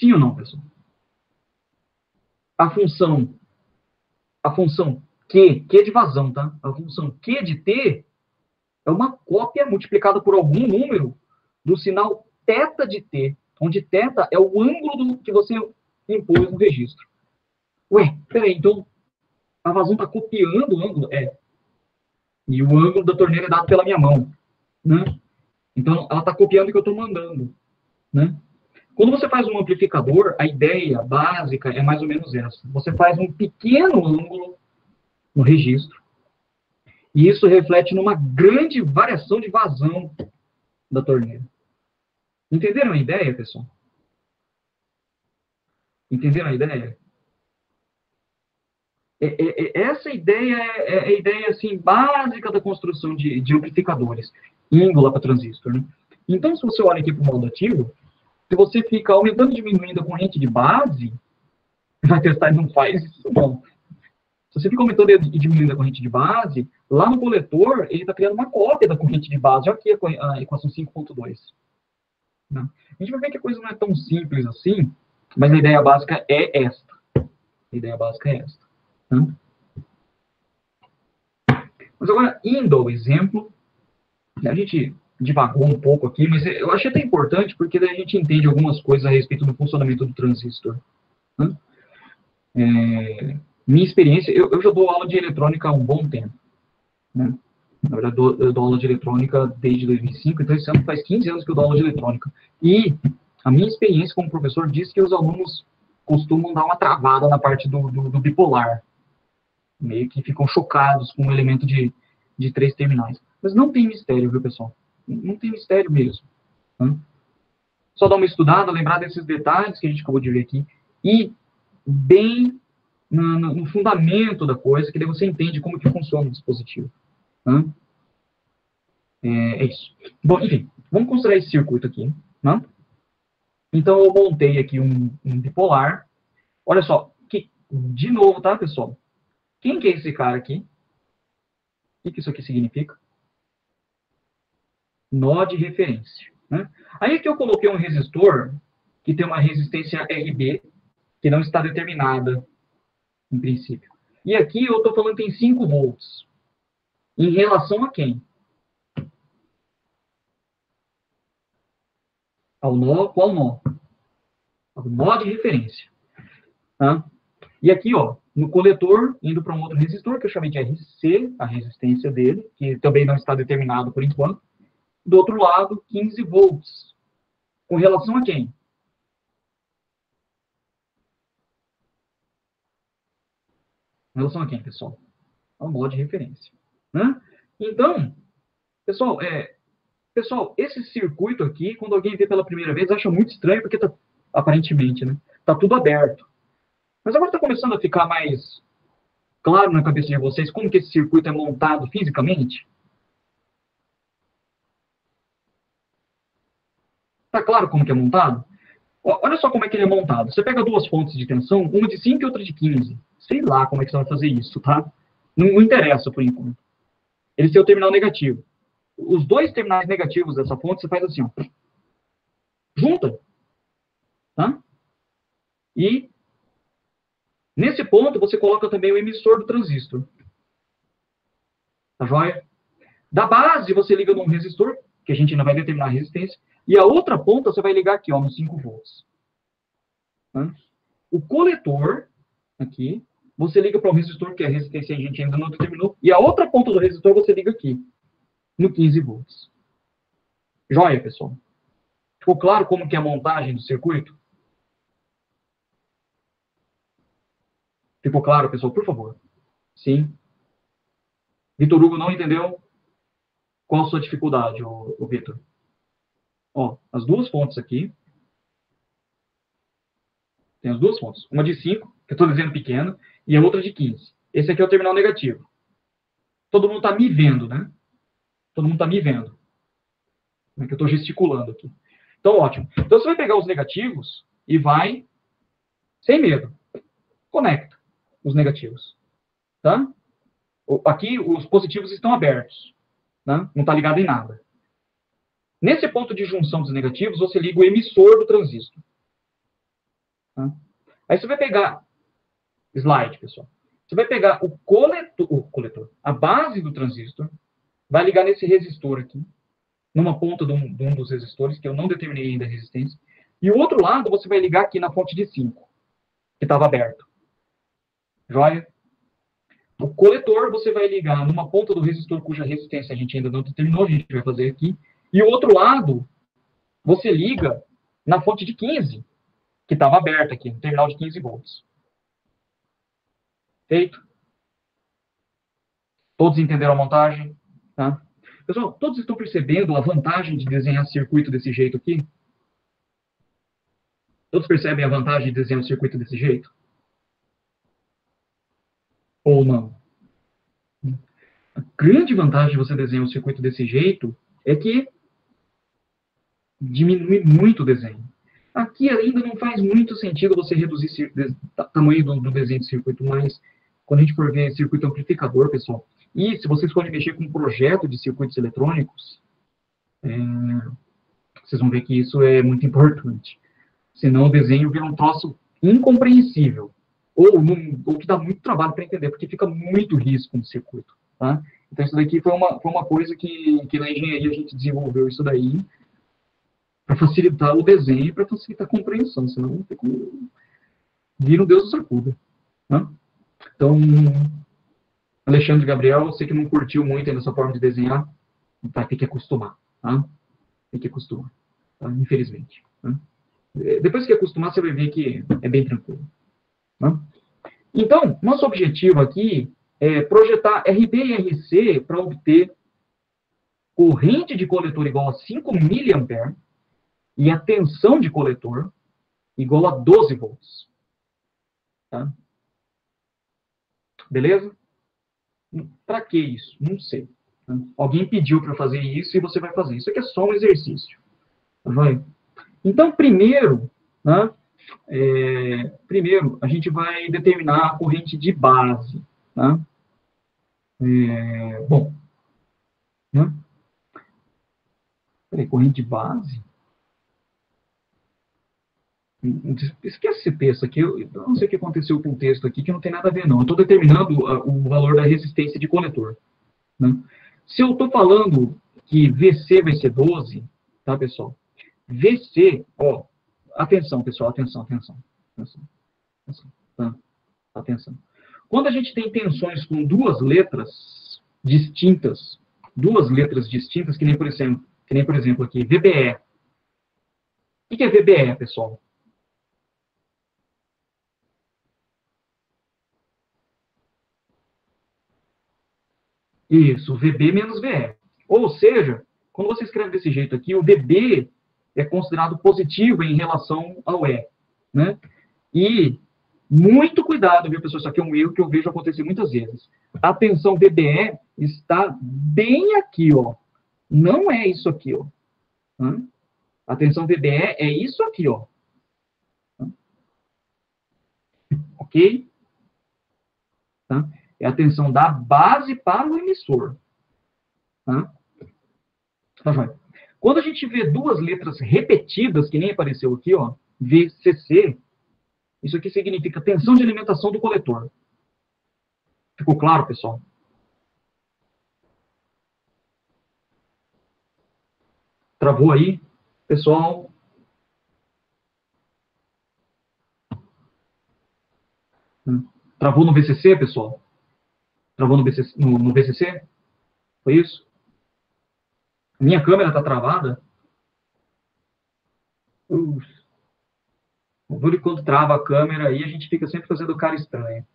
Sim ou não, pessoal? A função Q é de vazão, tá? A função Q de T é uma cópia multiplicada por algum número do sinal θ de T, onde θ é o ângulo que você impôs no registro. Ué, peraí, então a vazão está copiando o ângulo? É. E o ângulo da torneira é dado pela minha mão, né? Então, ela está copiando o que eu estou mandando, né? Quando você faz um amplificador, a ideia básica é mais ou menos essa. Você faz um pequeno ângulo no registro, e isso reflete numa grande variação de vazão da torneira. Entenderam a ideia, pessoal? Entenderam a ideia? Essa ideia é a ideia assim, básica da construção de amplificadores, íngola para transistor. Né? Então, se você olha aqui para o modo ativo, se você fica aumentando e diminuindo a corrente de base, vai testar e não faz isso, não. Se você fica aumentando e diminuindo a corrente de base, lá no coletor, ele está criando uma cópia da corrente de base. Olha aqui a equação 5.2. Né? A gente vai ver que a coisa não é tão simples assim, mas a ideia básica é esta. A ideia básica é esta. Né? Mas agora, indo ao exemplo, a gente divagou um pouco aqui, mas eu achei até importante, porque daí a gente entende algumas coisas a respeito do funcionamento do transistor. Né? Minha experiência, eu já dou aula de eletrônica há um bom tempo. Né? Na verdade, eu dou aula de eletrônica desde 2005, então esse ano faz 15 anos que eu dou aula de eletrônica. E a minha experiência como professor diz que os alunos costumam dar uma travada na parte do bipolar. Meio que ficam chocados com o elemento de 3 terminais. Mas não tem mistério, viu, pessoal? Não tem mistério mesmo. Né? Só dar uma estudada, lembrar desses detalhes que a gente acabou de ver aqui, e bem no fundamento da coisa, que daí você entende como que funciona o dispositivo. Né? É isso. Bom, enfim, vamos construir esse circuito aqui. Né? Então, eu montei aqui um bipolar. Olha só, de novo, tá, pessoal? Quem que é esse cara aqui? O que isso aqui significa? Nó de referência. Né? Aí aqui eu coloquei um resistor que tem uma resistência RB, que não está determinada, em princípio. E aqui eu estou falando que tem 5 volts. Em relação a quem? Ao nó, qual nó? Ao nó de referência. Tá? E aqui, ó, no coletor, indo para um outro resistor, que eu chamei de RC, a resistência dele, que também não está determinado por enquanto. Do outro lado, 15 volts. Com relação a quem? Com relação a quem, pessoal? Ao nó de referência. Né? Então, pessoal, esse circuito aqui, quando alguém vê pela primeira vez, acha muito estranho, porque tá, aparentemente, né? Tá tudo aberto. Mas agora está começando a ficar mais claro na cabeça de vocês como que esse circuito é montado fisicamente? Está claro como que é montado? Olha só como é que ele é montado. Você pega 2 fontes de tensão, uma de 5 e outra de 15. Sei lá como é que você vai fazer isso, tá? Não interessa por enquanto. Eles têm o terminal negativo. Os 2 terminais negativos dessa fonte, você faz assim, ó. Junta. Tá? E nesse ponto, você coloca também o emissor do transistor. Tá joia? Da base, você liga num resistor, que a gente ainda vai determinar a resistência, e a outra ponta você vai ligar aqui, ó, no 5 volts. Tá? O coletor, aqui, você liga para um resistor, que a resistência a gente ainda não determinou, e a outra ponta do resistor você liga aqui, no 15 volts. Joia, pessoal? Ficou claro como que é a montagem do circuito? Ficou claro, pessoal? Por favor. Sim. Vitor Hugo não entendeu? Qual a sua dificuldade, o Vitor? Ó, as 2 fontes aqui. Tem as 2 fontes. Uma de 5, que eu estou dizendo pequena, e a outra de 15. Esse aqui é o terminal negativo. Todo mundo está me vendo, né? Todo mundo está me vendo. É que eu estou gesticulando aqui. Então, ótimo. Então, você vai pegar os negativos e vai, sem medo, conecta os negativos. Tá? Aqui, os positivos estão abertos. Tá? Não está ligado em nada. Nesse ponto de junção dos negativos, você liga o emissor do transistor. Tá? Aí você vai pegar, slide, pessoal. Você vai pegar o coletor, a base do transistor, vai ligar nesse resistor aqui, numa ponta de um dos resistores, que eu não determinei ainda a resistência, e o outro lado você vai ligar aqui na fonte de 5, que estava aberto. Joia? O coletor você vai ligar numa ponta do resistor cuja resistência a gente ainda não determinou, a gente vai fazer aqui. E o outro lado, você liga na fonte de 15, que estava aberta aqui, no terminal de 15 volts. Feito? Todos entenderam a montagem? Tá? Pessoal, todos estão percebendo a vantagem de desenhar circuito desse jeito aqui? Todos percebem a vantagem de desenhar um circuito desse jeito? Ou não? A grande vantagem de você desenhar um circuito desse jeito é que diminui muito o desenho. Aqui ainda não faz muito sentido você reduzir o tamanho do desenho de circuito, mas quando a gente for ver circuito amplificador, pessoal, e se vocês forem mexer com um projeto de circuitos eletrônicos, vocês vão ver que isso é muito importante. Senão o desenho vira um troço incompreensível, ou que dá muito trabalho para entender, porque fica muito risco no circuito. Tá? Então isso daqui foi uma coisa que na engenharia a gente desenvolveu isso daí, para facilitar o desenho e para facilitar a compreensão, senão vira um Deus nos acuda. Né? Então, Alexandre Gabriel, você que não curtiu muito essa forma de desenhar, vai ter que acostumar. Tá? Tem que acostumar, tá? Infelizmente. Tá? Depois que acostumar, você vai ver que é bem tranquilo. Tá? Então, nosso objetivo aqui é projetar RB e RC para obter corrente de coletor igual a 5 mA e a tensão de coletor igual a 12 volts. Tá? Beleza? Para que isso? Não sei. Tá? Alguém pediu para fazer isso e você vai fazer. Isso aqui é só um exercício. Vai. Então, primeiro, né, primeiro, a gente vai determinar a corrente de base. Tá? Bom, né? Peraí, corrente de base? Esquece esse texto aqui, eu não sei o que aconteceu com o texto aqui, que não tem nada a ver, não. Eu estou determinando o valor da resistência de coletor. Né? Se eu estou falando que VC vai ser 12, tá, pessoal? VC, ó, atenção, pessoal, atenção. Tá? Atenção. Quando a gente tem tensões com duas letras distintas, que nem por exemplo aqui, VBE. O que é VBE, pessoal? Isso, VB menos VE. Ou seja, quando você escreve desse jeito aqui, o VB é considerado positivo em relação ao E. Né? E muito cuidado, viu, pessoal? Isso aqui é um erro que eu vejo acontecer muitas vezes. A tensão VBE está bem aqui, ó. Não é isso aqui, ó. A tensão VBE é isso aqui, ó. Ok? Tá? É a tensão da base para o emissor. Tá? Quando a gente vê duas letras repetidas, que nem apareceu aqui, ó, VCC, isso aqui significa tensão de alimentação do coletor. Ficou claro, pessoal? Travou aí? Pessoal? Travou no VCC, pessoal? Travou no VCC? Foi isso? Minha câmera está travada? Quando trava a câmera aí, a gente fica sempre fazendo cara estranha.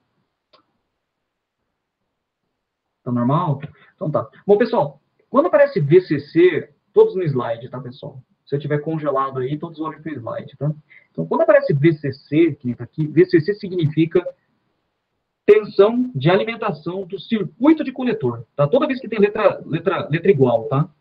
Tá normal? Então tá. Bom, pessoal, quando aparece VCC, todos no slide, tá, pessoal? Se eu tiver congelado aí, todos olhem para o slide, tá? Então, quando aparece VCC, que está aqui, VCC significa tensão de alimentação do circuito de coletor, tá? Toda vez que tem letra igual, tá?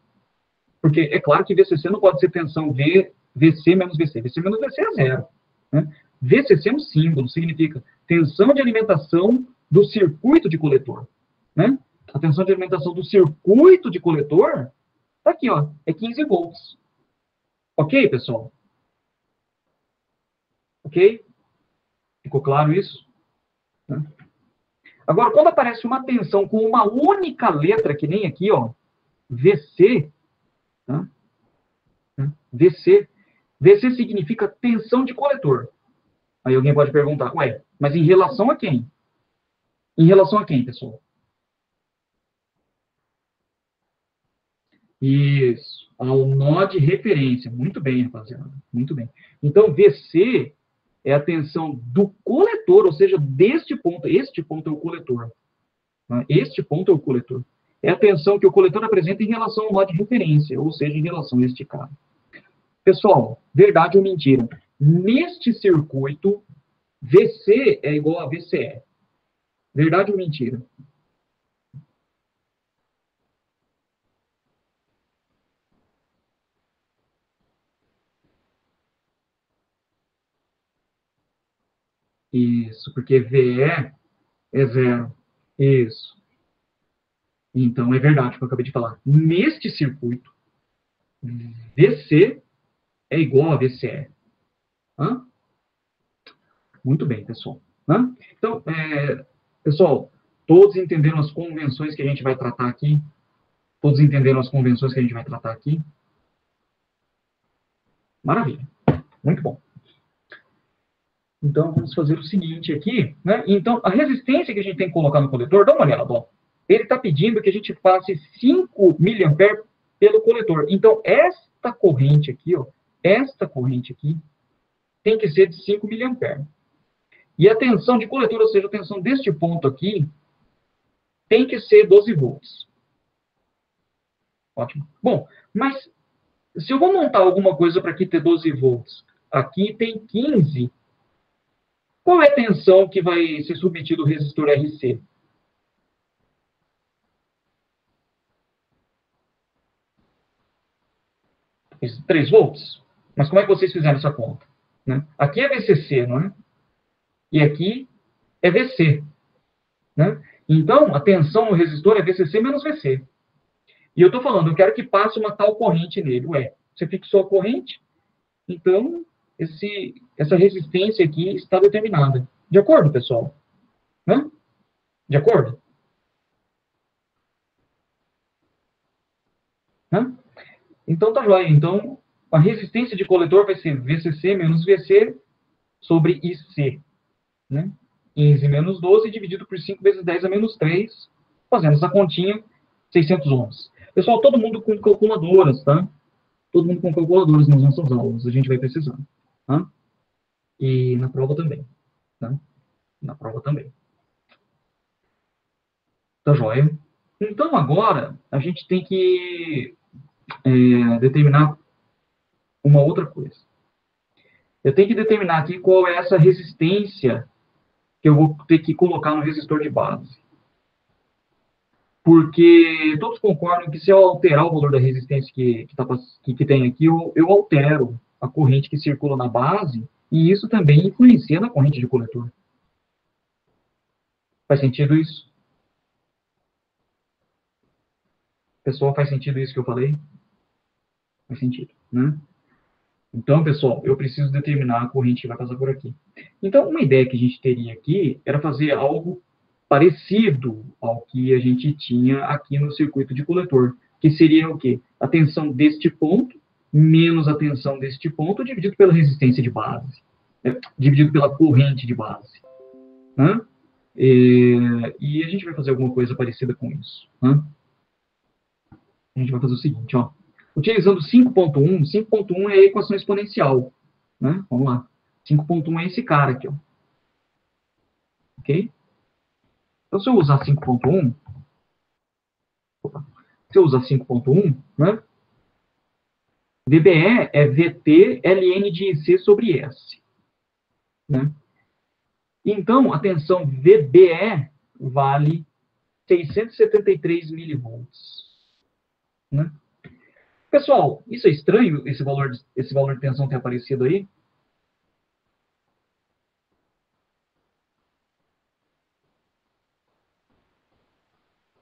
Porque é claro que VCC não pode ser tensão VC menos VC. VC menos VC é zero. Né? VCC é um símbolo, significa tensão de alimentação do circuito de coletor. Né? A tensão de alimentação do circuito de coletor está aqui, ó, é 15 volts. Ok, pessoal? Ok? Ficou claro isso? Né? Agora, quando aparece uma tensão com uma única letra, que nem aqui, ó, VC, né? VC, VC significa tensão de coletor. Aí alguém pode perguntar, ué, mas em relação a quem? Em relação a quem, pessoal? Isso, ao nó de referência. Muito bem, rapaziada. Muito bem. Então, VC é a tensão do coletor, ou seja, deste ponto. Este ponto é o coletor. Né? Este ponto é o coletor. É a tensão que o coletor apresenta em relação ao nó de referência, ou seja, em relação a este cabo. Pessoal, verdade ou mentira? Neste circuito, VC é igual a VCE. Verdade ou mentira? Isso, porque VE é zero. Isso. Então, é verdade o que eu acabei de falar. Neste circuito, VC é igual a VCE. Hã? Muito bem, pessoal. Hã? Então, pessoal, todos entenderam as convenções que a gente vai tratar aqui? Todos entenderam as convenções que a gente vai tratar aqui? Maravilha. Muito bom. Então, vamos fazer o seguinte aqui, né? Então, a resistência que a gente tem que colocar no coletor, dá uma olhada, ó. Ele está pedindo que a gente passe 5 mA pelo coletor. Então, esta corrente aqui, ó, esta corrente aqui, tem que ser de 5 mA. E a tensão de coletor, ou seja, a tensão deste ponto aqui, tem que ser 12 volts. Ótimo. Bom, mas se eu vou montar alguma coisa para aqui ter 12 volts, aqui tem 15, qual é a tensão que vai ser submetido ao resistor RC? 3 volts? Mas como é que vocês fizeram essa conta? Né? Aqui é VCC, não é? E aqui é VC. Né? Então, a tensão no resistor é VCC menos VC. E eu estou falando, eu quero que passe uma tal corrente nele. Ué, você fixou a corrente, então essa resistência aqui está determinada. De acordo, pessoal? Né? De acordo? Né? Então, tá joia. Então, a resistência de coletor vai ser VCC menos VC sobre IC. Né? 15 menos 12 dividido por 5 vezes 10 a menos 3, fazendo essa continha, 600 ohms. Pessoal, todo mundo com calculadoras, tá? Todo mundo com calculadoras nas nossas aulas, a gente vai precisar. Tá? E na prova também. Tá? Na prova também. Tá joia? Então, agora, a gente tem que determinar uma outra coisa. Eu tenho que determinar aqui qual é essa resistência que eu vou ter que colocar no resistor de base. Porque todos concordam que se eu alterar o valor da resistência que tem aqui, eu altero a corrente que circula na base, e isso também influencia na corrente de coletor. Faz sentido isso? Pessoal, faz sentido isso que eu falei? Faz sentido, né? Então, pessoal, eu preciso determinar a corrente que vai passar por aqui. Então, uma ideia que a gente teria aqui era fazer algo parecido ao que a gente tinha aqui no circuito de coletor, que seria o quê? A tensão deste ponto menos a tensão deste ponto dividido pela resistência de base, né? Dividido pela corrente de base. Né? E a gente vai fazer alguma coisa parecida com isso. Né? A gente vai fazer o seguinte, ó. Utilizando 5.1, 5.1 é a equação exponencial. Né? Vamos lá. 5.1 é esse cara aqui, ó. Ok? Então, se eu usar 5.1, se eu usar 5.1, né? VBE é VT ln de IC sobre S. Né? Então, a tensão VBE vale 673 milivolts. Né? Pessoal, isso é estranho, esse valor de tensão ter aparecido aí?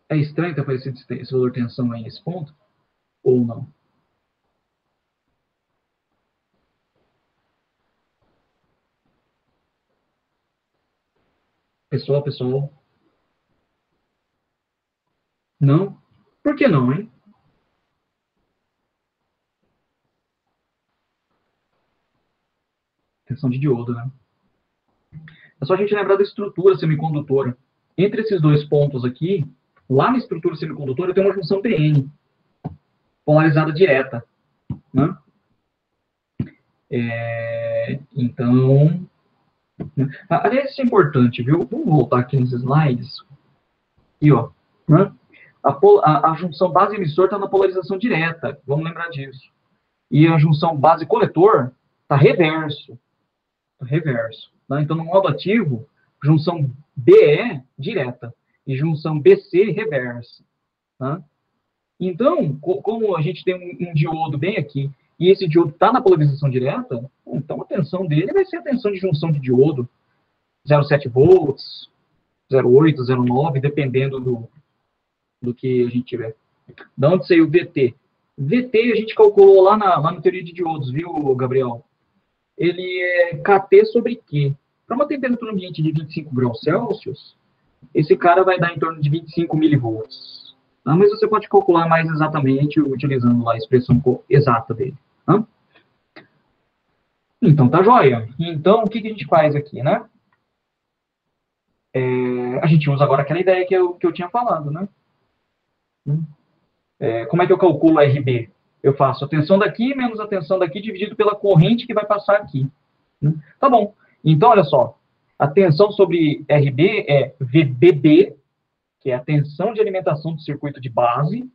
É estranho ter aparecido esse valor de tensão aí nesse ponto? Ou não? Pessoal. Não? Por que não, hein? Tensão de diodo, né? É só a gente lembrar da estrutura semicondutora. Entre esses dois pontos aqui, lá na estrutura semicondutora tem uma junção PN, polarizada direta, né? Então, né? Aliás, isso é importante, viu? Vamos voltar aqui nos slides. Aqui, ó. Né? A junção base-emissor está na polarização direta. Vamos lembrar disso. E a junção base-coletor está reverso. Tá reverso. Tá? Então, no modo ativo, junção BE direta. E junção BC reversa. Tá? Então, como a gente tem um diodo bem aqui, e esse diodo está na polarização direta, então a tensão dele vai ser a tensão de junção de diodo, 0,7 volts, 0,8, 0,9, dependendo do que a gente tiver. Da onde saiu o VT? VT a gente calculou lá na teoria de diodos, viu, Gabriel? Ele é KT sobre Q. Para uma temperatura ambiente de 25 graus Celsius, esse cara vai dar em torno de 25 milivolts. Tá? Mas você pode calcular mais exatamente utilizando lá a expressão exata dele. Tá? Então, tá joia. Então, o que a gente faz aqui, né? A gente usa agora aquela ideia que eu tinha falado, né? Como é que eu calculo a RB? Eu faço a tensão daqui menos a tensão daqui dividido pela corrente que vai passar aqui. Tá bom. Então, olha só. A tensão sobre RB é VBB, que é a tensão de alimentação do circuito de base,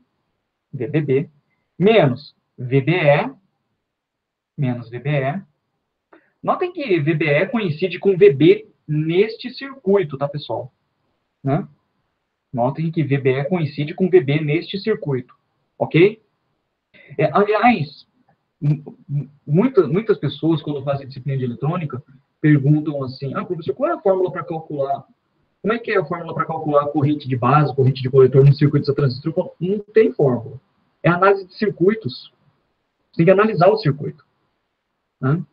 VBB, menos VBE, Notem que VBE coincide com VB neste circuito, tá, pessoal? Né? Notem que VBE coincide com VB neste circuito, ok? Aliás, muitas pessoas, quando fazem disciplina de eletrônica, perguntam assim, professor, qual é a fórmula para calcular? Como é que é a fórmula para calcular a corrente de base, corrente de coletor no circuito de transistor? Não tem fórmula. É análise de circuitos. Você tem que analisar o circuito. Né?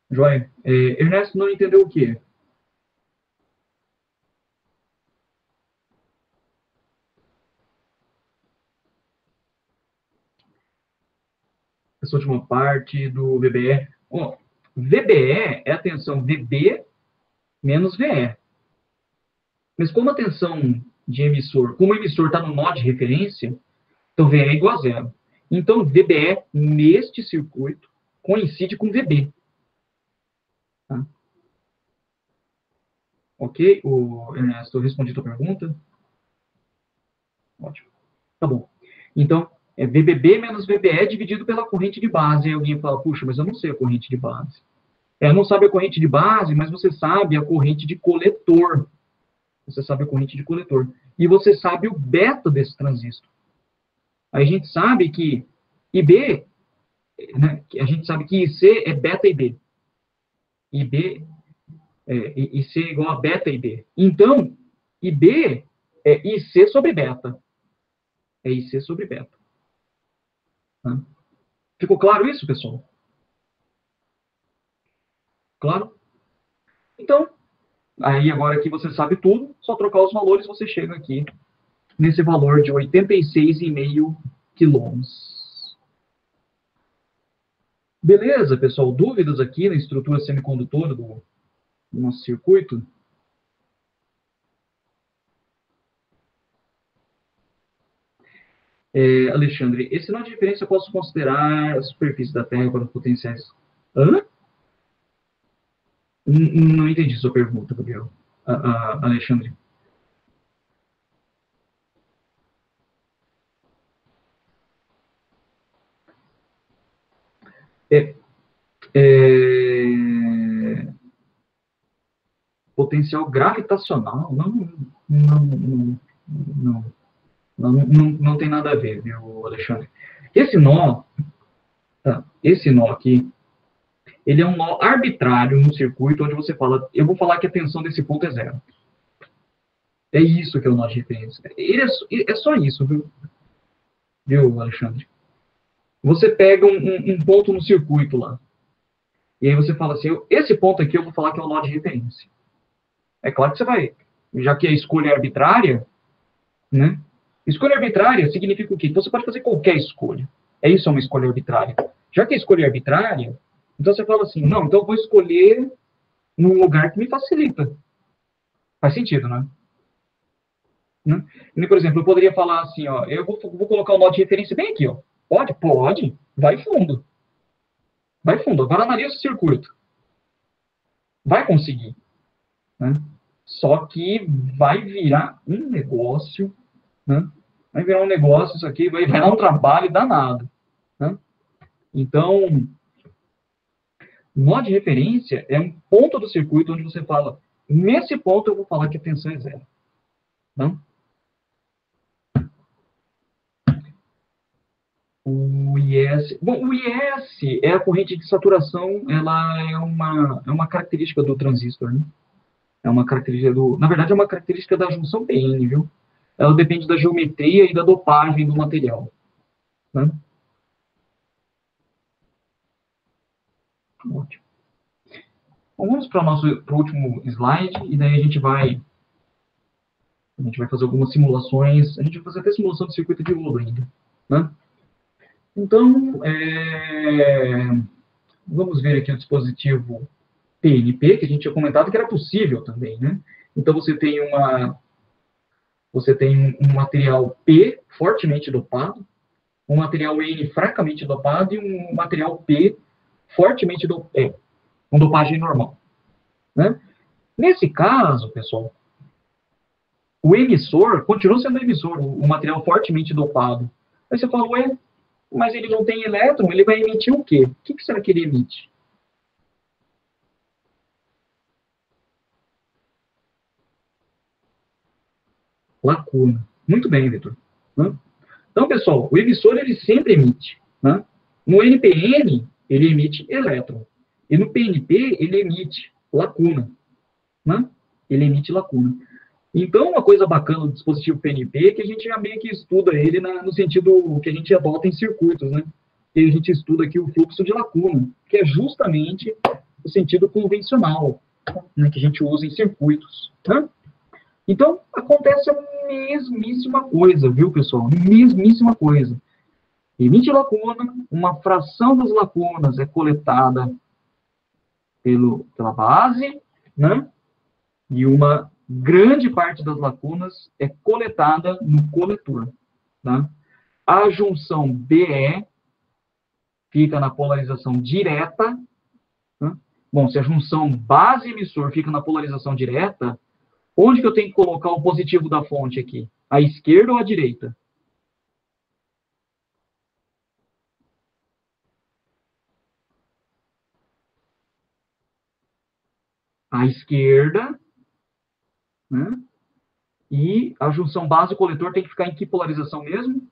Joia. Ernesto não entendeu o quê? Essa última parte do VBE. VBE é a tensão VB menos VE. Mas como a tensão de emissor, como o emissor está no nó de referência, então VE é igual a zero. Então, VBE neste circuito coincide com VB. Tá? Ok? Ernesto, eu respondi a tua pergunta? Ótimo. Tá bom. Então, é VBB menos VBE dividido pela corrente de base. Aí alguém fala, puxa, mas eu não sei a corrente de base. Não sabe a corrente de base, mas você sabe a corrente de coletor. Você sabe a corrente de coletor. E você sabe o beta desse transistor. Aí a gente sabe que IB, né, a gente sabe que IC é beta IB. IC é igual a beta IB. Então, IB é IC sobre beta. É IC sobre beta. Tá? Ficou claro isso, pessoal? Claro? Então, aí agora que você sabe tudo, só trocar os valores, você chega aqui nesse valor de 86,5 quilômetros. Beleza, pessoal? Dúvidas aqui na estrutura semicondutora do nosso circuito? Alexandre, esse nó de referência eu posso considerar a superfície da Terra para os potenciais... Hã? Não entendi sua pergunta, Gabriel. Alexandre. Potencial gravitacional? Não tem nada a ver, viu, Alexandre? Esse nó aqui, ele é um nó arbitrário no circuito onde você fala, eu vou falar que a tensão desse ponto é zero. É isso que é o nó de referência. Ele é só isso, viu, Alexandre? Você pega um ponto no circuito lá. E aí você fala assim, esse ponto aqui eu vou falar que é o nó de referência. É claro que você vai, já que a escolha é arbitrária, né? Escolha arbitrária significa o quê? Então você pode fazer qualquer escolha. É isso, é uma escolha arbitrária. Já que a escolha é arbitrária, então você fala assim, não, então eu vou escolher num lugar que me facilita. Faz sentido, né? Né? E, por exemplo, eu poderia falar assim, ó, eu vou colocar o nó de referência bem aqui, ó. Pode? Pode. Vai fundo. Vai fundo. Agora analisa o circuito. Vai conseguir. Né? Só que vai virar um negócio, né? Vai virar um negócio isso aqui, vai dar um trabalho danado. Né? Então, nó de referência é um ponto do circuito onde você fala, nesse ponto eu vou falar que a tensão é zero. Né? O IS, bom, o IS é a corrente de saturação, ela é uma característica do transistor, né? É uma característica na verdade é uma característica da junção PN, viu? Ela depende da geometria e da dopagem do material, né? Ótimo. Então, vamos para o nosso último slide e daí a gente vai fazer algumas simulações, a gente vai fazer até simulação de circuito de rolo ainda, né? Então, vamos ver aqui o dispositivo PNP, que a gente tinha comentado que era possível também, né? Então, você tem um material P fortemente dopado, um material N fracamente dopado e um material P fortemente dopado, com dopagem normal, né? Nesse caso, pessoal, o emissor continua sendo emissor, o material fortemente dopado. Aí você fala, ué, mas ele não tem elétron, ele vai emitir o quê? O que será que ele emite? Lacuna. Muito bem, Vitor. Né? Então, pessoal, o emissor ele sempre emite. Né? No NPN, ele emite elétron. E no PNP, ele emite lacuna. Né? Ele emite lacuna. Então, uma coisa bacana do dispositivo PNP é que a gente já meio que estuda ele no sentido que a gente adota em circuitos, né? E a gente estuda aqui o fluxo de lacuna, que é justamente o sentido convencional, né, que a gente usa em circuitos. Né? Então, acontece a mesmíssima coisa, viu, pessoal? Mesmíssima coisa. Emite lacuna, uma fração das lacunas é coletada pela base, né? E uma grande parte das lacunas é coletada no coletor. Tá? A junção BE fica na polarização direta. Tá? Bom, se a junção base-emissor fica na polarização direta, onde que eu tenho que colocar o positivo da fonte aqui? À esquerda ou à direita? À esquerda, né? E a junção base-coletor tem que ficar em que polarização mesmo?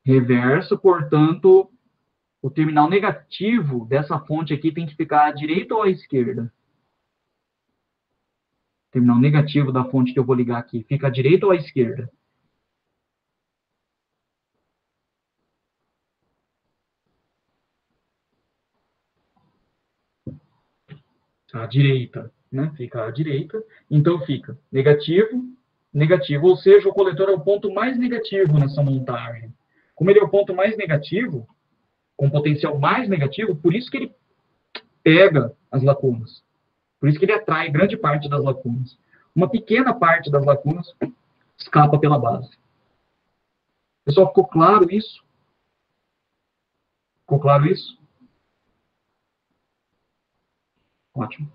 Reverso, portanto, o terminal negativo dessa fonte aqui tem que ficar à direita ou à esquerda? O terminal negativo da fonte que eu vou ligar aqui fica à direita ou à esquerda? À direita, né? Fica à direita. Então fica negativo, negativo. Ou seja, o coletor é o ponto mais negativo nessa montagem. Como ele é o ponto mais negativo, com potencial mais negativo, por isso que ele pega as lacunas. Por isso que ele atrai grande parte das lacunas. Uma pequena parte das lacunas escapa pela base. Pessoal, ficou claro isso? Ficou claro isso? Ótimo.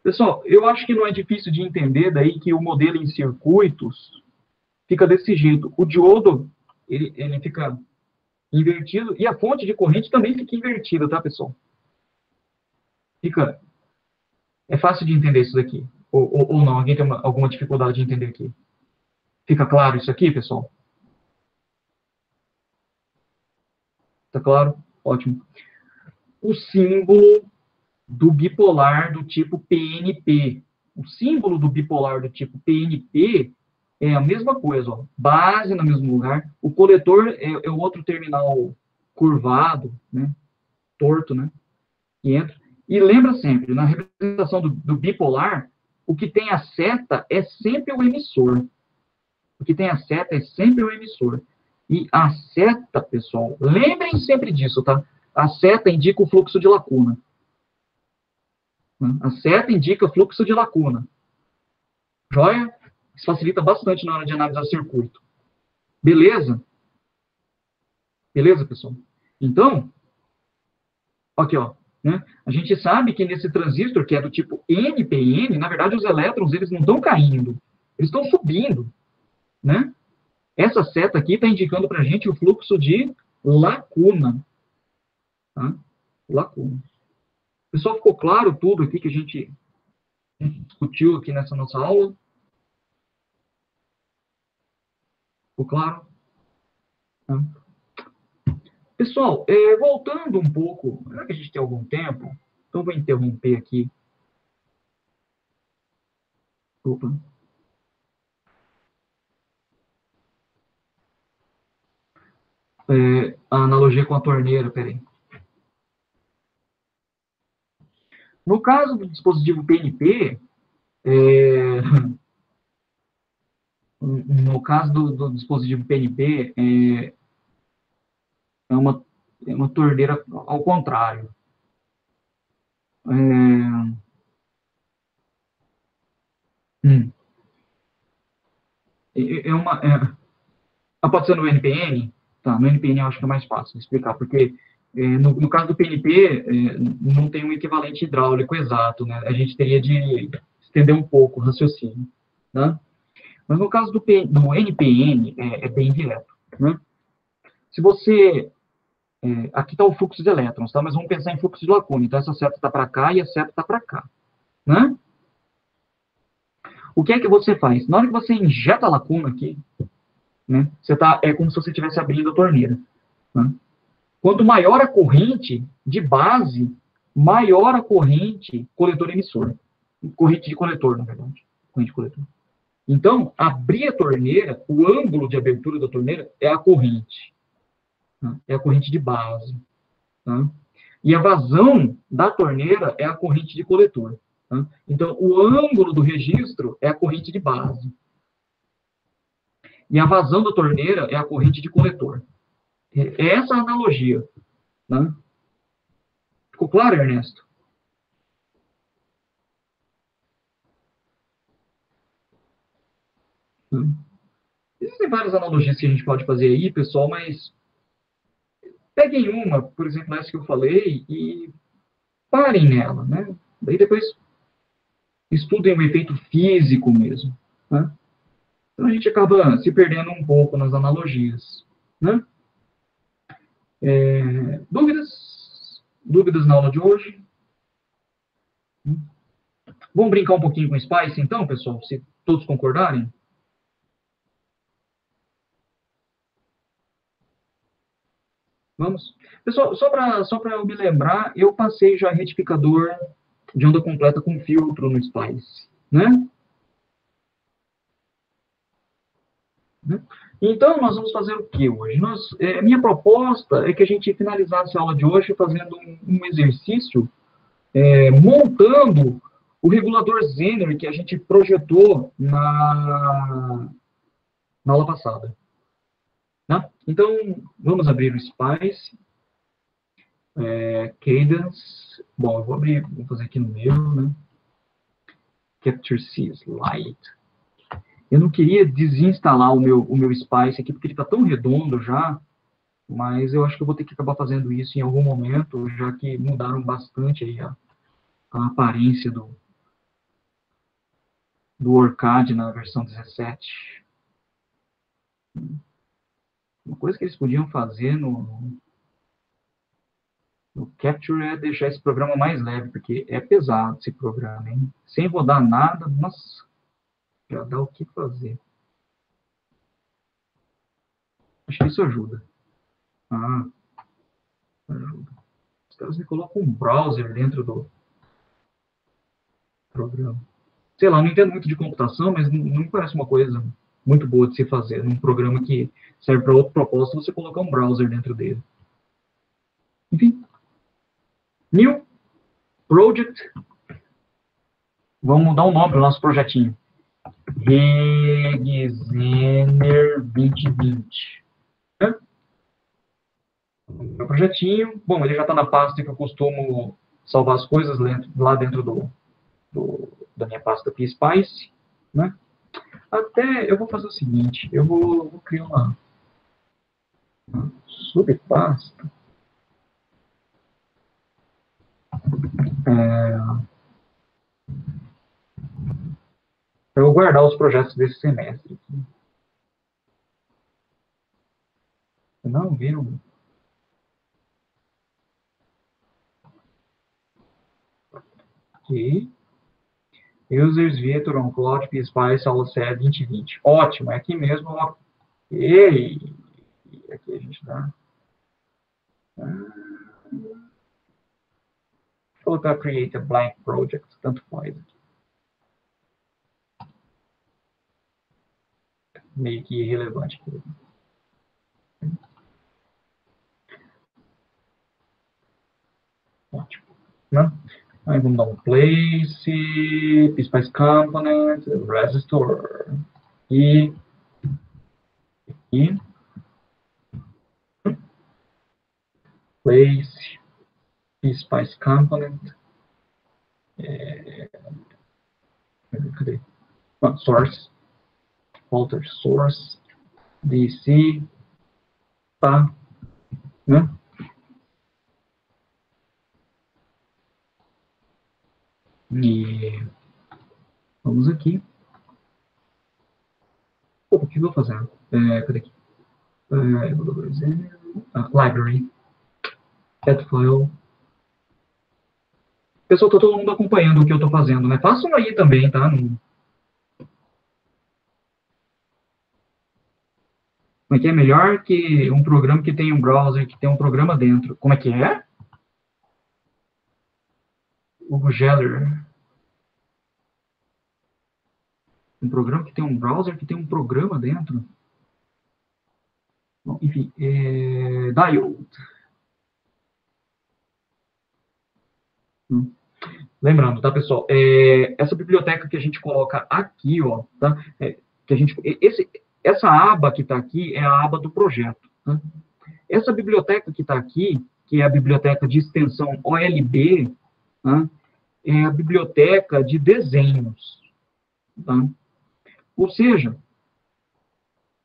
Pessoal, eu acho que não é difícil de entender daí que o modelo em circuitos fica desse jeito. O diodo, ele fica invertido e a fonte de corrente também fica invertida, tá, pessoal? Fica... É fácil de entender isso daqui. Ou não? Alguém tem alguma dificuldade de entender aqui? Fica claro isso aqui, pessoal? Tá claro? Ótimo. O símbolo do bipolar do tipo PNP. O símbolo do bipolar do tipo PNP é a mesma coisa, ó, base no mesmo lugar. O coletor é o outro terminal curvado, né, torto, né, que entra. E lembra sempre, na representação do bipolar, o que tem a seta é sempre o emissor. O que tem a seta é sempre o emissor. E a seta, pessoal, lembrem sempre disso, tá? A seta indica o fluxo de lacuna. A seta indica fluxo de lacuna. Joia? Isso facilita bastante na hora de analisar circuito. Beleza? Beleza, pessoal? Então, aqui, ó, né? A gente sabe que nesse transistor, que é do tipo NPN, na verdade, os elétrons, eles não estão caindo, eles estão subindo, né? Essa seta aqui está indicando para a gente o fluxo de lacuna. Tá? Lacuna. Pessoal, ficou claro tudo aqui que a gente discutiu aqui nessa nossa aula? Ficou claro? Tá? Pessoal, voltando um pouco, será que a gente tem algum tempo? Então, vou interromper aqui. Opa. A analogia com a torneira, peraí. No caso do dispositivo PNP, no caso do dispositivo PNP, é uma torneira ao contrário. Pode ser no NPN? Tá, no NPN eu acho que é mais fácil de explicar, porque no caso do PNP, não tem um equivalente hidráulico exato, né? A gente teria de estender um pouco o raciocínio, né? Mas no caso do NPN, é bem direto, né? Se você... aqui está o fluxo de elétrons, tá? Mas vamos pensar em fluxo de lacuna. Então, essa seta está para cá e a seta está para cá, né? O que é que você faz? Na hora que você injeta a lacuna aqui, né? É como se você estivesse abrindo a torneira. Né? Quanto maior a corrente de base, maior a corrente coletor-emissor. Corrente de coletor, na verdade. Corrente de coletor. Então, abrir a torneira, o ângulo de abertura da torneira é a corrente. Tá? É a corrente de base. Tá? E a vazão da torneira é a corrente de coletor. Tá? Então, o ângulo do registro é a corrente de base. E a vazão da torneira é a corrente de coletor. É essa a analogia. Né? Ficou claro, Ernesto? Existem várias analogias que a gente pode fazer aí, pessoal, mas peguem uma, por exemplo, essa que eu falei, e parem nela, né? Daí depois estudem o efeito físico mesmo. Né? Então a gente acaba se perdendo um pouco nas analogias. Né? Dúvidas? Dúvidas na aula de hoje? Vamos brincar um pouquinho com o Spice, então, pessoal, se todos concordarem? Vamos? Pessoal, só para eu me lembrar, eu passei já retificador de onda completa com filtro no Spice, né? Então, nós vamos fazer o que hoje? Minha proposta é que a gente finalizasse a aula de hoje fazendo um exercício montando o regulador Zener que a gente projetou na aula passada. Né? Então, vamos abrir o Spice. Cadence. Bom, eu vou fazer aqui no meu, né? Capture C Slide. Eu não queria desinstalar o meu Spice aqui, porque ele está tão redondo já, mas eu acho que eu vou ter que acabar fazendo isso em algum momento, já que mudaram bastante aí a aparência do OrCAD na versão 17. Uma coisa que eles podiam fazer no Capture é deixar esse programa mais leve, porque é pesado esse programa, hein? Sem rodar nada, nossa, já dá o que fazer. Acho que isso ajuda. Ajuda. Os caras me colocam um browser dentro do programa. Sei lá, não entendo muito de computação, mas não me parece uma coisa muito boa de se fazer. Um programa que serve para outro propósito, você colocar um browser dentro dele. Enfim. New Project. Vamos dar um nome para o nosso projetinho. Regzener 2020. Meu projetinho. Bom, ele já está na pasta que eu costumo salvar as coisas lá dentro da minha pasta PSpice, né? Até eu vou fazer o seguinte, eu vou criar uma subpasta. Eu vou guardar os projetos desse semestre. Não viram? Aqui. Users Vietor on Cloud PSpice aula série 2020. Ótimo, é aqui mesmo. Ok. Aqui a gente dá. Vou colocar Create a Blank Project, tanto faz. Meio que irrelevante. Ótimo. Né? Aí vamos dar um place, PSpice Component, Resistor. E place, PSpice Component. Cadê? Source. Alter Source. DC. Tá. Né? E vamos aqui. O que eu vou fazer? Cadê aqui? Library. Cat file. Pessoal, tá todo mundo acompanhando o que eu estou fazendo, né? Façam aí também, tá? Como é que é? Melhor que um programa que tem um browser, que tem um programa dentro. Como é que é? O Geller. Um programa que tem um browser que tem um programa dentro. Bom, enfim, Diode. Lembrando, tá, pessoal? Essa biblioteca que a gente coloca aqui, ó, tá? Essa aba que está aqui é a aba do projeto. Tá? Essa biblioteca que está aqui, que é a biblioteca de extensão OLB, tá? É a biblioteca de desenhos. Tá? Ou seja,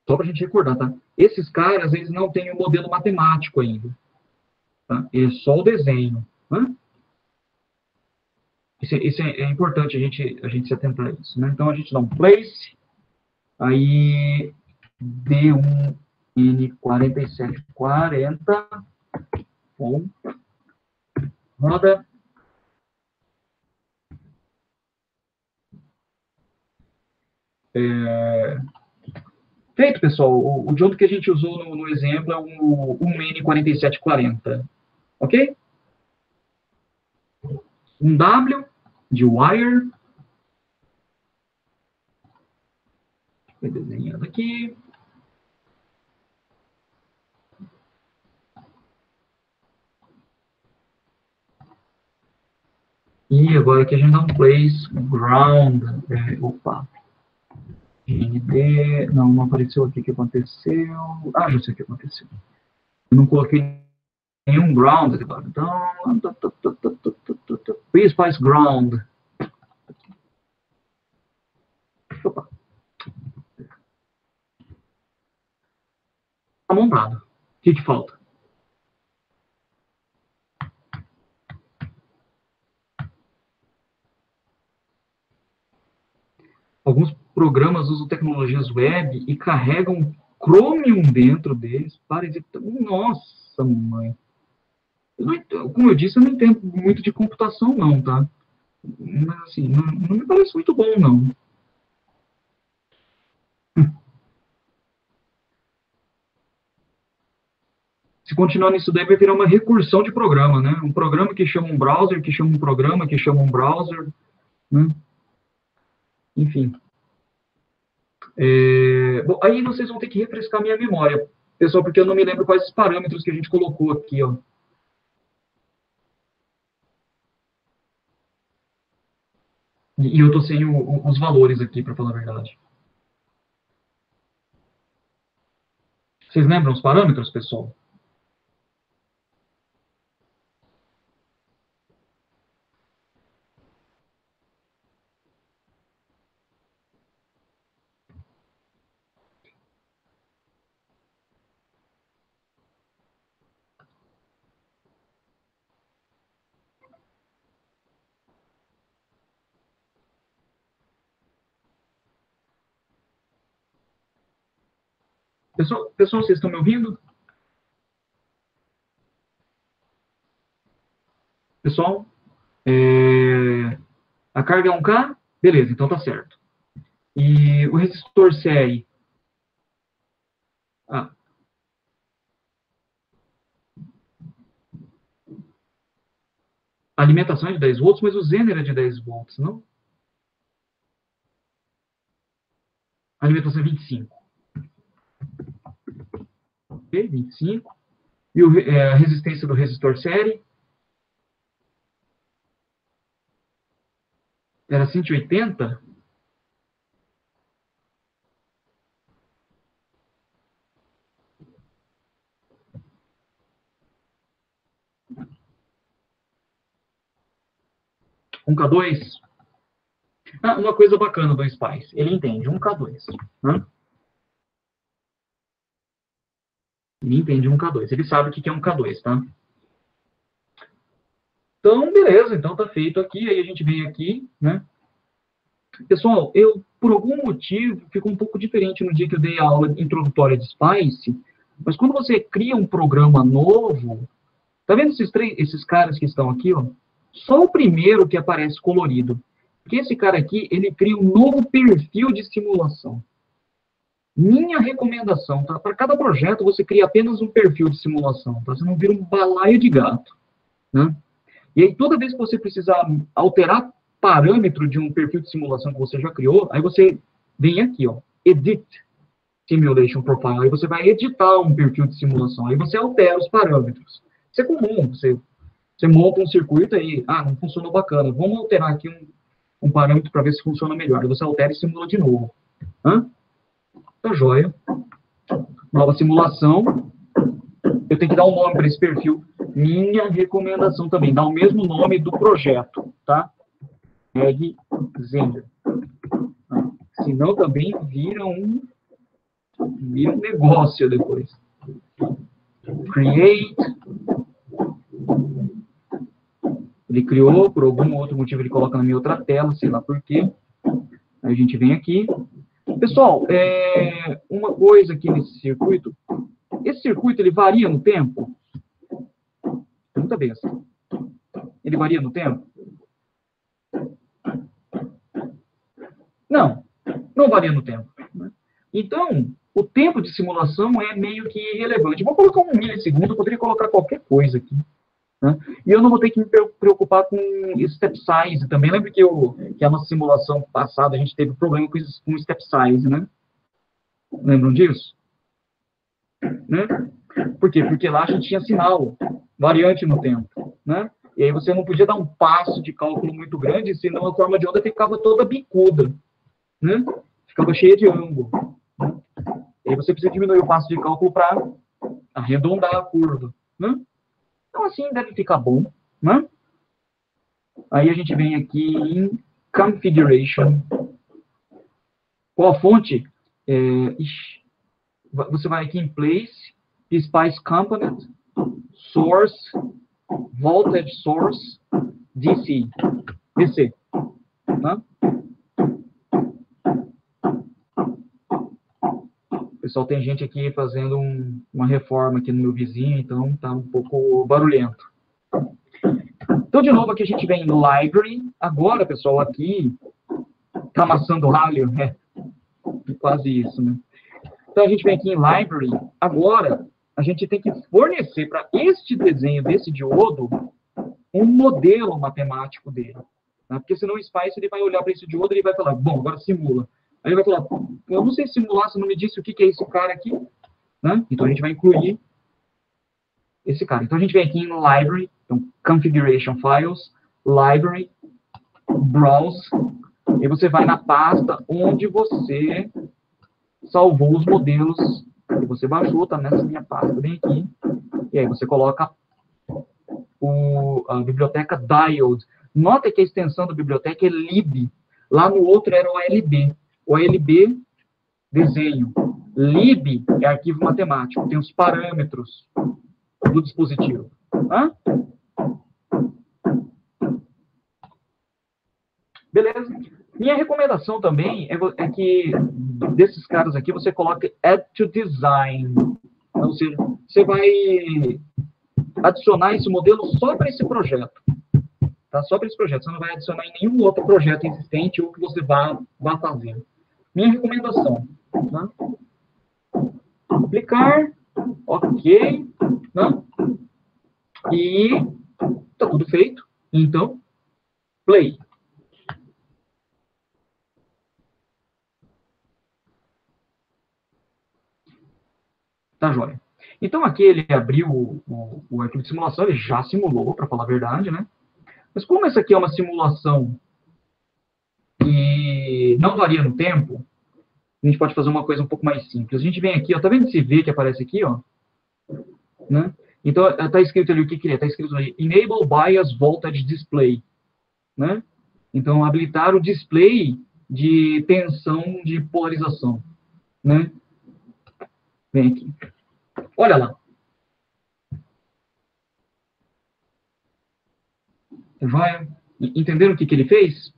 só para a gente recordar, tá? Esses caras, eles não têm o modelo matemático ainda. Tá? É só o desenho. Tá? Isso é importante a gente se atentar a isso. Né? Então, a gente dá um place, aí D1N4740, bom, roda. Feito, pessoal. O diodo que a gente usou no exemplo é o N4740. Ok? Um W de wire. Foi desenhado aqui. E agora aqui a gente dá um place ground. Opa. GND. Não apareceu aqui o que aconteceu. Ah, já sei o que aconteceu. Eu não coloquei nenhum ground agora. Então, PSpice ground. Opa. Tá montado. O que falta? Alguns programas usam tecnologias web e carregam Chromium dentro deles para executar. Nossa, mãe. Como eu disse, eu não entendo muito de computação, não, tá? Mas, assim, não me parece muito bom, não. Se continuar nisso daí, vai virar uma recursão de programa, né? Um programa que chama um browser, que chama um programa, que chama um browser, né? Enfim. Bom, aí vocês vão ter que refrescar minha memória, pessoal, porque eu não me lembro quais os parâmetros que a gente colocou aqui, ó. E eu tô sem os valores aqui, para falar a verdade. Vocês lembram os parâmetros, pessoal? Pessoal, vocês estão me ouvindo? Pessoal? A carga é 1K? Beleza, então tá certo. E o resistor série? Ah, a alimentação é de 10 volts, mas o Zener é de 10 volts, não? A alimentação é 25. Ok, 25. E a resistência do resistor série? Era 180? Um K2? Ah, uma coisa bacana do Spice, ele entende 1K2. Né? Ele entende 1K2. Ele sabe o que é 1K2, tá? Então, beleza. Então tá feito aqui. Aí a gente vem aqui, né? Pessoal, eu, por algum motivo, ficou um pouco diferente no dia que eu dei a aula introdutória de Spice, mas quando você cria um programa novo, tá vendo esses caras que estão aqui, ó? Só o primeiro que aparece colorido. Porque esse cara aqui, ele cria um novo perfil de simulação. Minha recomendação, tá? Para cada projeto, você cria apenas um perfil de simulação, tá? Você não vira um balaio de gato, né? E aí, toda vez que você precisar alterar parâmetro de um perfil de simulação que você já criou, aí você vem aqui, ó, Edit Simulation Profile, aí você vai editar um perfil de simulação, aí você altera os parâmetros. Isso é comum, você monta um circuito aí, não funcionou bacana, vamos alterar aqui um parâmetro para ver se funciona melhor. Aí você altera e simula de novo. Tá joia. Nova simulação. Eu tenho que dar um nome para esse perfil. Minha recomendação também, dá o mesmo nome do projeto, tá? Reg Zener. Senão também vira um negócio depois. Create. Ele criou, por algum outro motivo ele coloca na minha outra tela, sei lá por quê. Aí a gente vem aqui. Pessoal, uma coisa aqui nesse circuito, esse circuito ele varia no tempo? Pergunta besta. Ele varia no tempo? Não varia no tempo. Né? Então, o tempo de simulação é meio que irrelevante. Vou colocar 1 milissegundo, eu poderia colocar qualquer coisa aqui. Né? E eu não vou ter que me preocupar com step size também. Lembra que a nossa simulação passada a gente teve problema com step size, né? Lembram disso? Né? Por quê? Porque lá a gente tinha sinal variante no tempo, né? E aí você não podia dar um passo de cálculo muito grande, senão a forma de onda ficava toda bicuda, né? Ficava cheia de ângulo. Né? E aí você precisa diminuir o passo de cálculo para arredondar a curva, né? Então assim deve ficar bom, né? Aí a gente vem aqui em Configuration. Qual a fonte? Você vai aqui em Place, Spice Component, Source, Voltage Source, DC. Tá? Pessoal, tem gente aqui fazendo uma reforma aqui no meu vizinho, então tá um pouco barulhento. Então, de novo, aqui a gente vem em Library. Agora, pessoal, aqui tá amassando alho, quase isso, né? Então, a gente vem aqui em Library. Agora, a gente tem que fornecer para este desenho desse diodo um modelo matemático dele. Né? Porque senão o Spice ele vai olhar para esse diodo e ele vai falar, bom, agora simula. Aí ele vai falar, eu não sei simular, você não me disse o que é esse cara aqui, né? Então a gente vai incluir esse cara. Então a gente vem aqui em Library, então Configuration Files, Library, Browse, e você vai na pasta onde você salvou os modelos que você baixou, tá nessa minha pasta bem aqui, e aí você coloca a biblioteca Diode. Nota que a extensão da biblioteca é lib, lá no outro era OLB. OLB, desenho. Lib é arquivo matemático, tem os parâmetros do dispositivo. Hã? Beleza. Minha recomendação também é que desses caras aqui você coloque Add to Design. Ou seja, você vai adicionar esse modelo só para esse projeto. Tá? Só para esse projeto. Você não vai adicionar em nenhum outro projeto existente ou que você vá fazer. Minha recomendação. Tá? Aplicar. Ok. Tá? E está tudo feito. Então, play. Tá, joia? Então, aqui ele abriu o arquivo de simulação, ele já simulou, para falar a verdade, né? Mas como essa aqui é uma simulação que não varia no tempo, a gente pode fazer uma coisa um pouco mais simples. A gente vem aqui, ó, tá vendo esse V que aparece aqui, ó? Né? Então, tá escrito ali o que é? Tá escrito ali, Enable Bias Voltage Display, né? Então, habilitar o display de tensão de polarização, né? Vem aqui. Olha lá. Vai. Entenderam o que ele fez?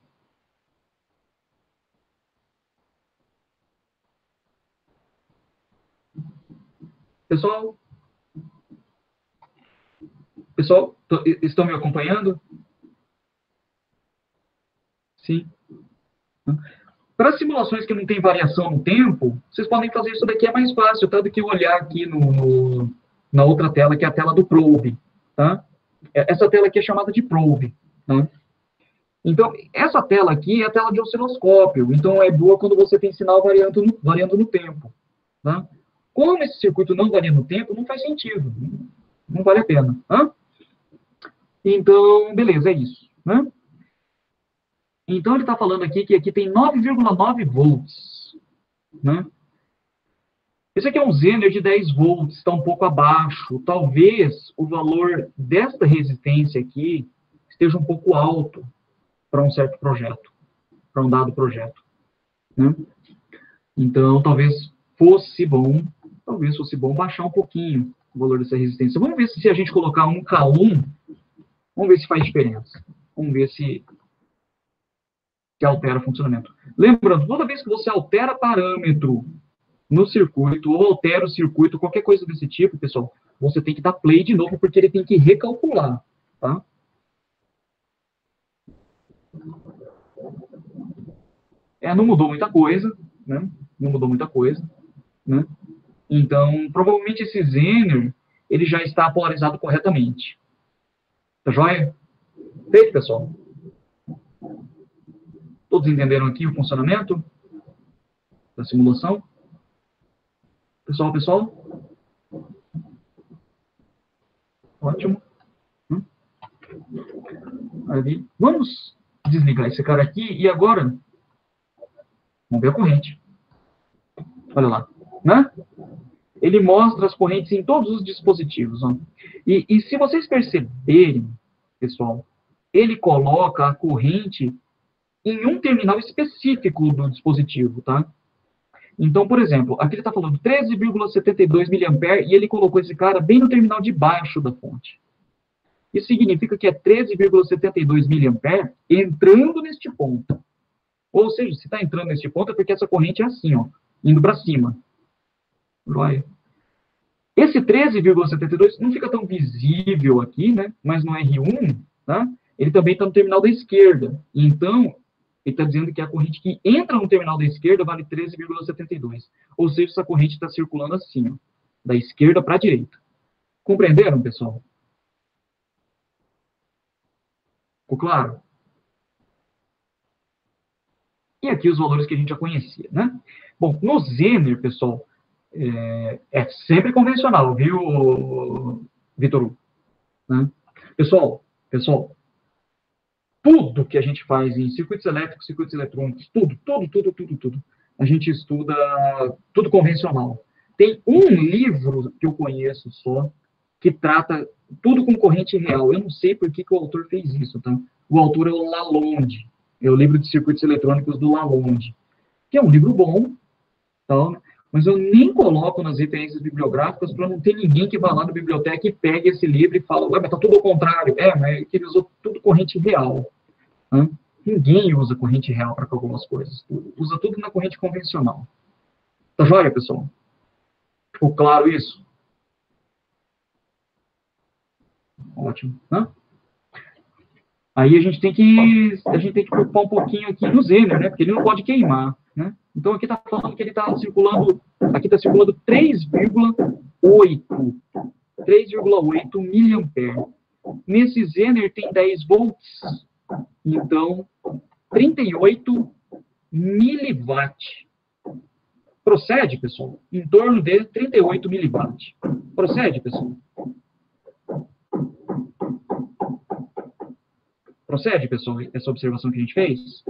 Pessoal, estão me acompanhando? Sim. Para simulações que não tem variação no tempo, vocês podem fazer isso daqui, é mais fácil, tá? Do que olhar aqui na outra tela, que é a tela do probe, tá? Essa tela aqui é chamada de probe, tá? Então, essa tela aqui é a tela de osciloscópio, então é boa quando você tem sinal variando no tempo, tá? Como esse circuito não varia no tempo, não faz sentido, não vale a pena, tá? Então, beleza, é isso, né? Então, ele está falando aqui que aqui tem 9,9 volts, né? Esse aqui é um Zener de 10 volts, está um pouco abaixo. Talvez o valor desta resistência aqui esteja um pouco alto para um certo projeto, para um dado projeto, né? Então, talvez fosse bom baixar um pouquinho o valor dessa resistência. Vamos ver se a gente colocar um K1, vamos ver se faz diferença. Vamos ver se altera o funcionamento. Lembrando, toda vez que você altera parâmetro no circuito, ou altera o circuito, qualquer coisa desse tipo, pessoal, você tem que dar play de novo, porque ele tem que recalcular, tá? Não mudou muita coisa, né? Não mudou muita coisa, né? Então, provavelmente esse Zener, ele já está polarizado corretamente. Tá joia? Feito, pessoal? Todos entenderam aqui o funcionamento da simulação? Pessoal? Ótimo. Ali. Vamos desligar esse cara aqui e agora vamos ver a corrente. Olha lá, né? Ele mostra as correntes em todos os dispositivos. Ó. E se vocês perceberem, pessoal, ele coloca a corrente em um terminal específico do dispositivo, tá? Então, por exemplo, aqui ele está falando 13,72 mA e ele colocou esse cara bem no terminal de baixo da fonte. Isso significa que é 13,72 mA entrando neste ponto. Ou seja, se está entrando neste ponto é porque essa corrente é assim, ó, indo para cima. Joia. Esse 13,72 não fica tão visível aqui, né? Mas no R1, tá? Ele também está no terminal da esquerda. Então, ele está dizendo que a corrente que entra no terminal da esquerda vale 13,72. Ou seja, essa corrente está circulando assim, ó, da esquerda para a direita. Compreenderam, pessoal? Ficou claro? E aqui os valores que a gente já conhecia, né? Bom, no Zener, pessoal, é sempre convencional, viu, Vitor Hugo? Né? Pessoal, tudo que a gente faz em circuitos elétricos, circuitos eletrônicos, tudo, a gente estuda tudo convencional. Tem um livro que eu conheço só, que trata tudo com corrente real. Eu não sei por que o autor fez isso, tá? O autor é o Lalonde, é o livro de circuitos eletrônicos do Lalonde, que é um livro bom, tá? Mas eu nem coloco nas referências bibliográficas para não ter ninguém que vá lá na biblioteca e pegue esse livro e fala, ué, mas tá tudo ao contrário. Mas é que ele usou tudo corrente real. Né? Ninguém usa corrente real para algumas coisas. Usa tudo na corrente convencional. Tá joia, pessoal? Ficou claro isso? Ótimo. Né? Aí a gente tem que preocupar um pouquinho aqui no Zener, né? Porque ele não pode queimar, né? Então aqui está falando que ele está circulando, aqui está circulando 3,8 miliampere. Nesse Zener tem 10 volts, então 38 miliwatt. Procede, pessoal? Em torno de 38 miliwatt. Procede, pessoal? Procede, pessoal, essa observação que a gente fez?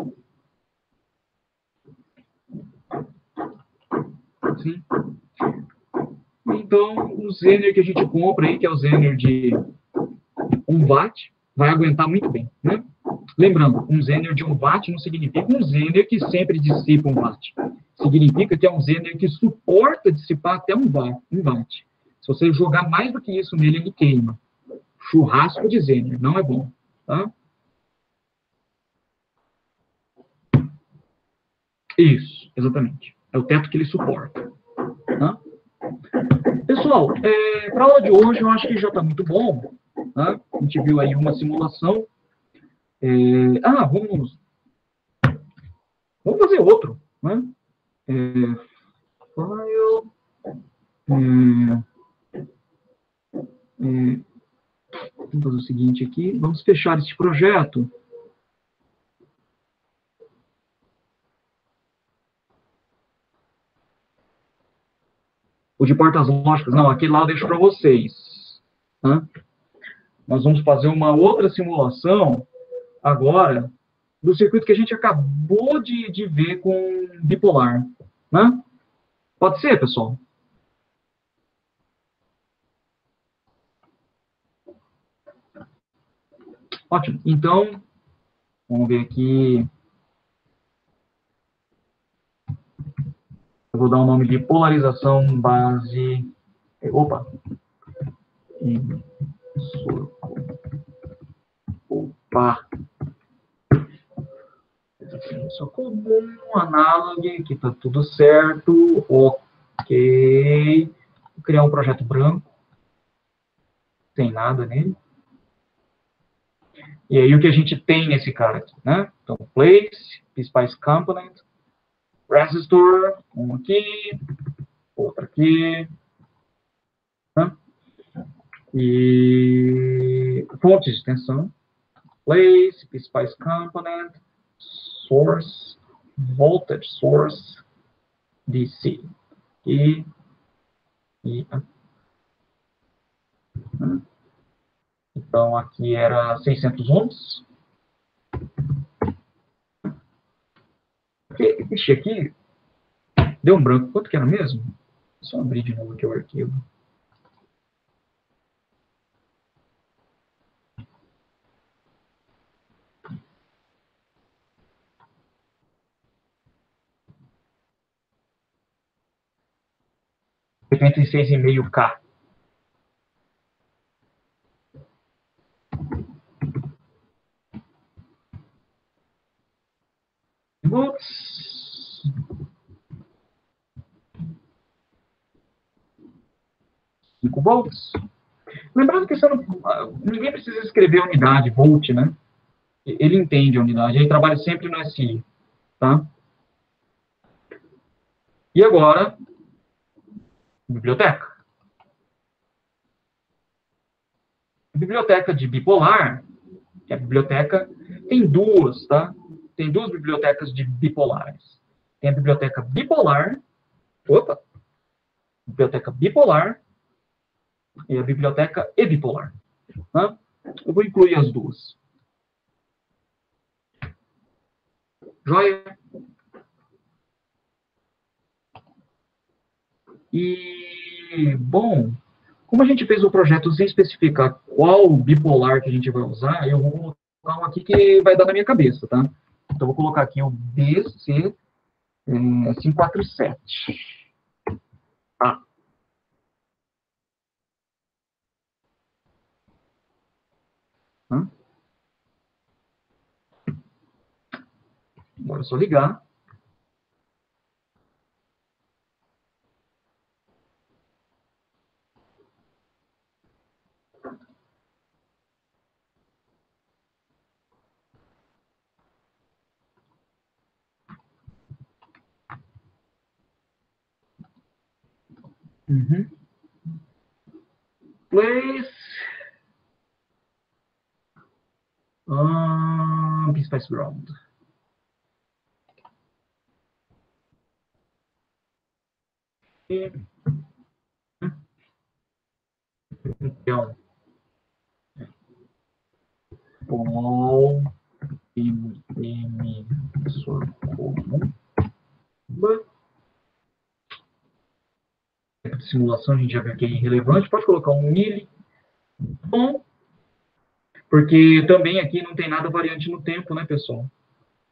Sim. Então, o Zener que a gente compra aí, que é o Zener de 1 watt, vai aguentar muito bem, né? Lembrando, um Zener de 1 watt não significa um Zener que sempre dissipa 1 watt. Significa que é um Zener que suporta dissipar até 1 watt. Se você jogar mais do que isso nele, ele queima. Churrasco de Zener, não é bom, tá? Isso, exatamente. É o teto que ele suporta. Tá? Pessoal, para a aula de hoje eu acho que já está muito bom. Tá? A gente viu aí uma simulação. Vamos fazer outro. Né? File. Vamos fazer o seguinte aqui. Vamos fechar este projeto. O de portas lógicas, não, aquele lá eu deixo para vocês. Tá? Nós vamos fazer uma outra simulação agora do circuito que a gente acabou de ver com bipolar. Né? Pode ser, pessoal? Ótimo. Então, vamos ver aqui. Eu vou dar o nome de polarização base. Opa! Opa! Só comum, análogo, que tá tudo certo. Ok. Vou criar um projeto branco. Sem nada nele. E aí o que a gente tem nesse cara aqui, né? Então, place, PSpice component, resistor, um aqui, outro aqui, né? E fontes de tensão, place, PSpice component, source, voltage source, DC. E então, aqui era 600 ohms. Ixi, aqui deu um branco. Quanto que era mesmo? Só abrir de novo aqui o arquivo. R$86,5K. Volts. Volts. Lembrando que ninguém precisa escrever a unidade, volt, né? Ele entende a unidade, ele trabalha sempre no SI, tá? E agora, biblioteca. A biblioteca de bipolar, que é a biblioteca, tem duas, tá? tem duas bibliotecas de bipolares. Tem a biblioteca bipolar, biblioteca bipolar e a biblioteca ebipolar. Tá? Eu vou incluir as duas. Joia? E, bom, como a gente fez o projeto sem especificar qual bipolar que a gente vai usar, eu vou colocar um aqui que vai dar na minha cabeça, tá? Então, eu vou colocar aqui o BC547. Ah. Agora é só ligar. Uhum. Place. Spice Ground. Então, Paul emissor comum. De simulação, a gente já viu que é irrelevante. Pode colocar um mili. Bom, porque também aqui não tem nada variante no tempo, né, pessoal?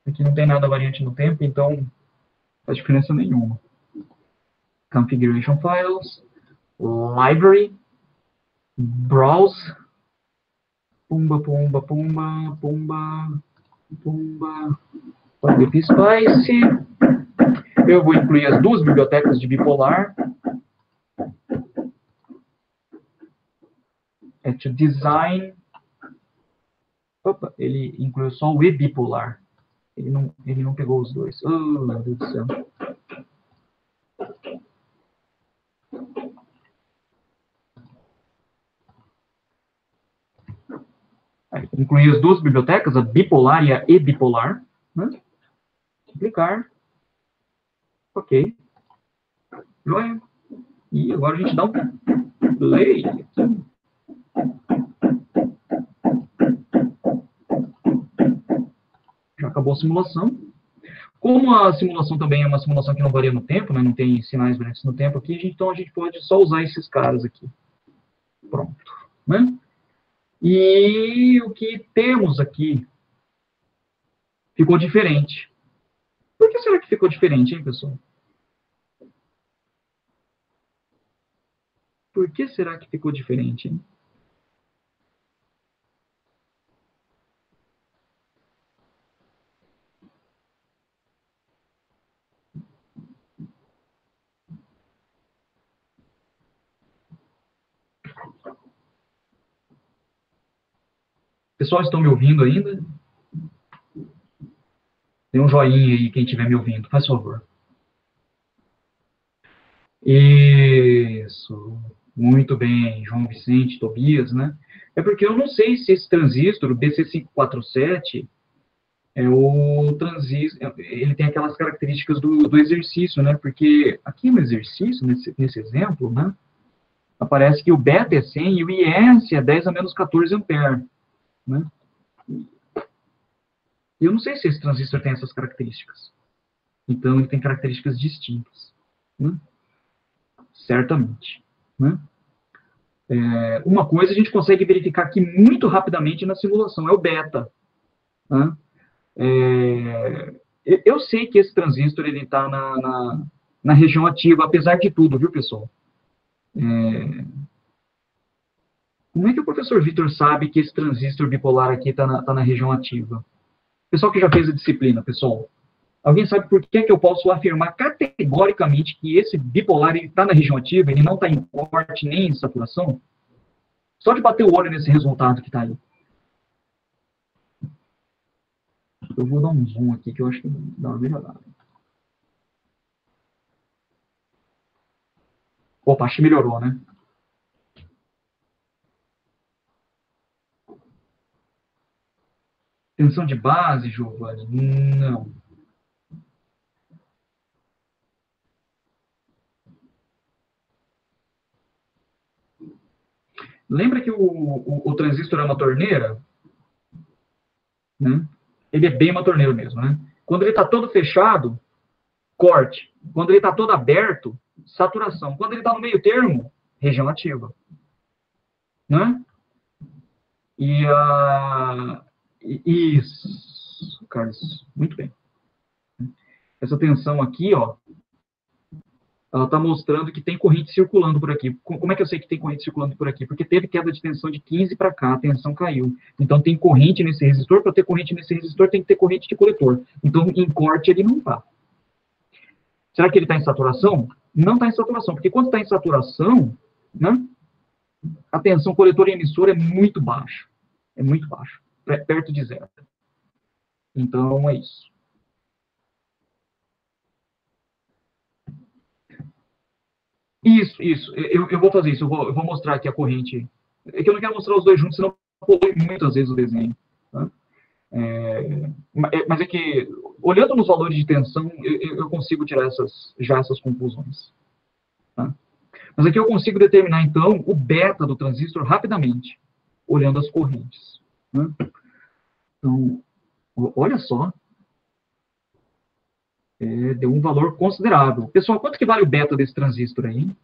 Aqui não tem nada variante no tempo, então não faz diferença nenhuma. Configuration Files, Library, Browse, pumba, pumba, pumba, pumba, pumba, Spice. Eu vou incluir as duas bibliotecas de bipolar. To design. Opa, ele incluiu só o e-bipolar. Ele não pegou os dois. Oh, meu Deus do céu. Aí, incluir as duas bibliotecas, a bipolar e a e-bipolar. Né? Clicar. Ok. Joia. E agora a gente dá um play. Já acabou a simulação. Como a simulação também é uma simulação que não varia no tempo, né, não tem sinais variantes no tempo aqui, então a gente pode só usar esses caras aqui. Pronto. Né? E o que temos aqui ficou diferente. Por que será que ficou diferente, hein, pessoal? Por que será que ficou diferente, hein? Pessoal, estão me ouvindo ainda? Dê um joinha aí, quem estiver me ouvindo, faz favor. Isso. Muito bem, João Vicente, Tobias, né? É porque eu não sei se esse transistor, o BC547, é o transistor, ele tem aquelas características do exercício, né? Porque aqui no exercício, nesse exemplo, né? Aparece que o beta é 100 e o IS é 10 a menos 14 ampere, né? E eu não sei se esse transistor tem essas características. Então, ele tem características distintas, né? Certamente, né? Uma coisa a gente consegue verificar aqui muito rapidamente na simulação, é o beta, né? Eu sei que esse transistor está na região ativa, apesar de tudo, viu, pessoal? Como é que o professor Vitor sabe que esse transistor bipolar aqui está na região ativa? Pessoal que já fez a disciplina, pessoal, alguém sabe por que eu posso afirmar categoricamente que esse bipolar está na região ativa, ele não está em corte nem em saturação? Só de bater o olho nesse resultado que está aí. Eu vou dar um zoom aqui, que eu acho que dá uma melhorada. Opa, acho que melhorou, né? Tensão de base, Giovanni? Não. Lembra que o transistor é uma torneira? Né? Ele é bem uma torneira mesmo, né? Quando ele está todo fechado, corte. Quando ele está todo aberto, saturação. Quando ele está no meio termo, região ativa. Né? E isso, Carlos, muito bem. Essa tensão aqui, ó, ela está mostrando que tem corrente circulando por aqui. Como é que eu sei que tem corrente circulando por aqui? Porque teve queda de tensão de 15 para cá, a tensão caiu. Então tem corrente nesse resistor, para ter corrente nesse resistor tem que ter corrente de coletor. Então em corte ele não está. Será que ele está em saturação? Não está em saturação, porque quando está em saturação, né, a tensão coletor e emissor é muito baixa. É muito baixa, perto de zero. Então é isso. Isso. Eu vou fazer isso. Eu vou mostrar aqui a corrente. É que eu não quero mostrar os dois juntos, senão polui muitas vezes o desenho. Tá? Mas é que, olhando nos valores de tensão, eu consigo tirar essas conclusões. Tá? Mas aqui eu consigo determinar, então, o beta do transistor rapidamente, olhando as correntes. Né? Então, olha só, deu um valor considerável. Pessoal, quanto que vale o beta desse transistor aí?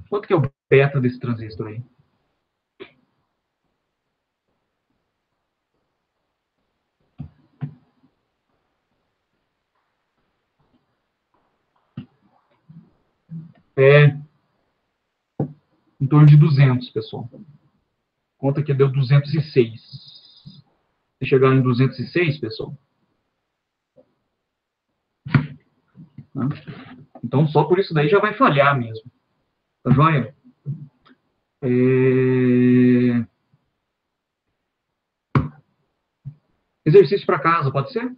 Quanto que é o beta desse transistor aí? É em torno de 200, pessoal. Conta que deu 206. Se chegar em 206, pessoal. Né? Então, só por isso daí já vai falhar mesmo. Tá joia? Exercício para casa, pode ser?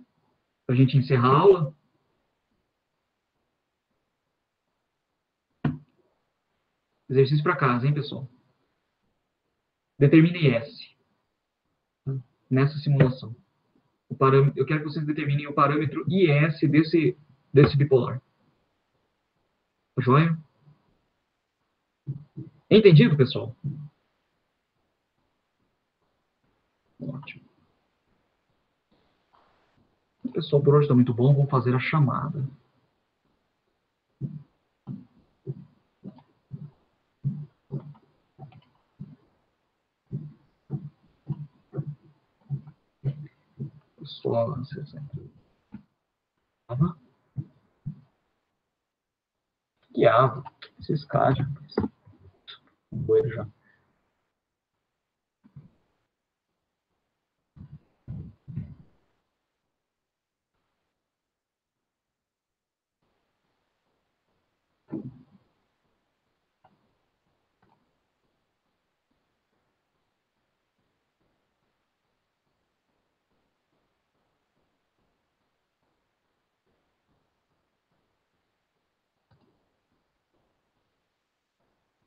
Para a gente encerrar a aula. Exercício para casa, hein, pessoal? Determine S nessa simulação. Eu quero que vocês determinem o parâmetro IS desse bipolar. Tá joia? Entendido, pessoal? Ótimo. O pessoal, por hoje está muito bom. Vamos fazer a chamada. Pessoal, que ava. Esses caras, doido já.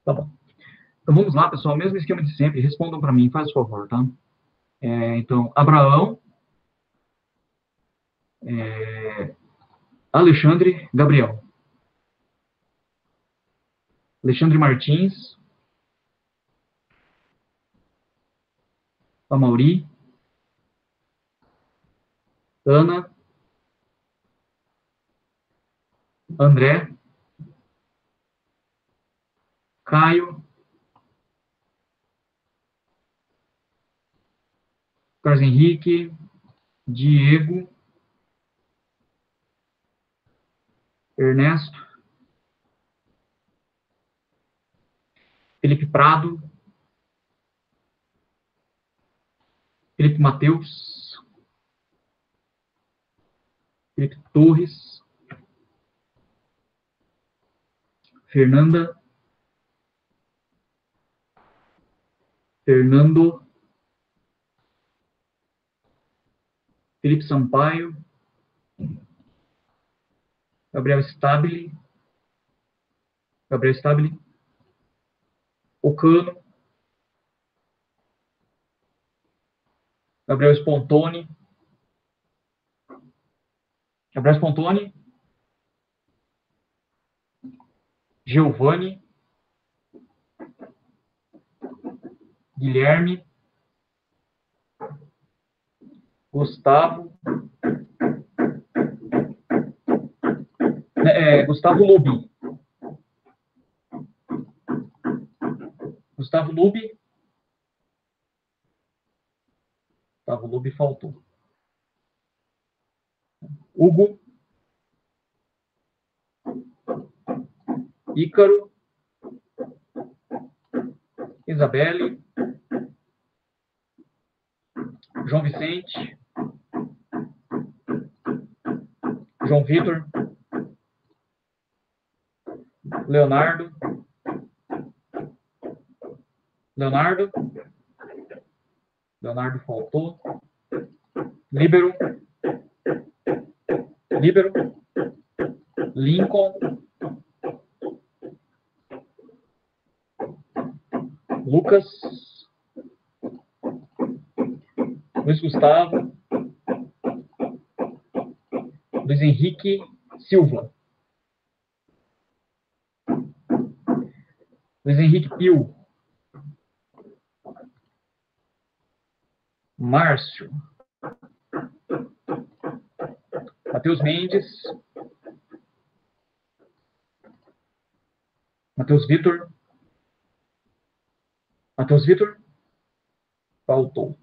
Tá bom. Então vamos lá, pessoal. Mesmo esquema de sempre. Respondam para mim, faz favor, tá? Então, Abraão, Alexandre, Gabriel. Alexandre Martins, Amauri, Ana, André, Caio, Carlos Henrique, Diego, Ernesto, Felipe Prado, Felipe Mateus, Felipe Torres, Fernanda, Fernando, Felipe Sampaio, Gabriel Stabile, Ocano, Gabriel Spontoni, Giovanni, Guilherme, Gustavo, Gustavo Lubi. Gustavo Lubi faltou. Hugo, Ícaro, Isabelle, João Vicente, João Vitor, Leonardo faltou, Líbero, Lincoln, Lucas, Luiz Gustavo, Luiz Henrique Silva, Luiz Henrique Pio, Márcio, Matheus Mendes, Matheus Vitor, faltou.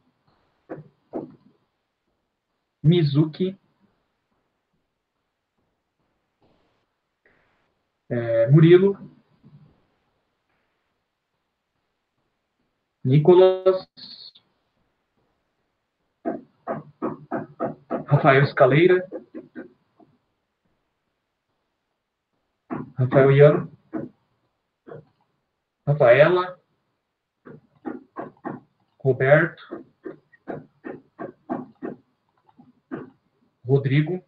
Mizuki, Murilo, Nicolas, Rafael Escaleira, Rafael Iano, Rafaela, Roberto, Rodrigo,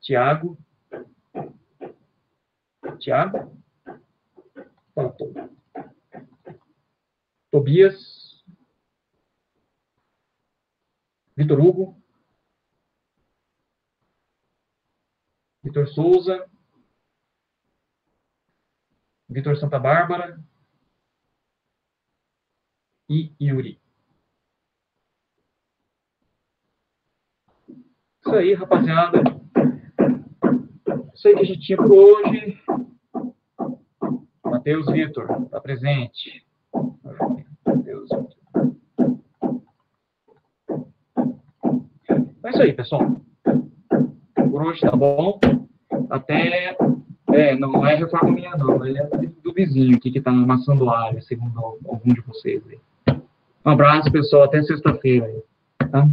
Tiago, faltou. Tobias, Vitor Hugo, Vitor Souza, Vitor Santa Bárbara e Yuri. Isso aí, rapaziada. Isso aí que a gente tinha por hoje. Matheus Vitor, está presente. Matheus Vitor. É isso aí, pessoal. Por hoje tá bom. Até... não é reforma minha, não. Ele é do vizinho aqui que está amassando área, segundo algum de vocês aí. Um abraço, pessoal. Até sexta-feira. Tá?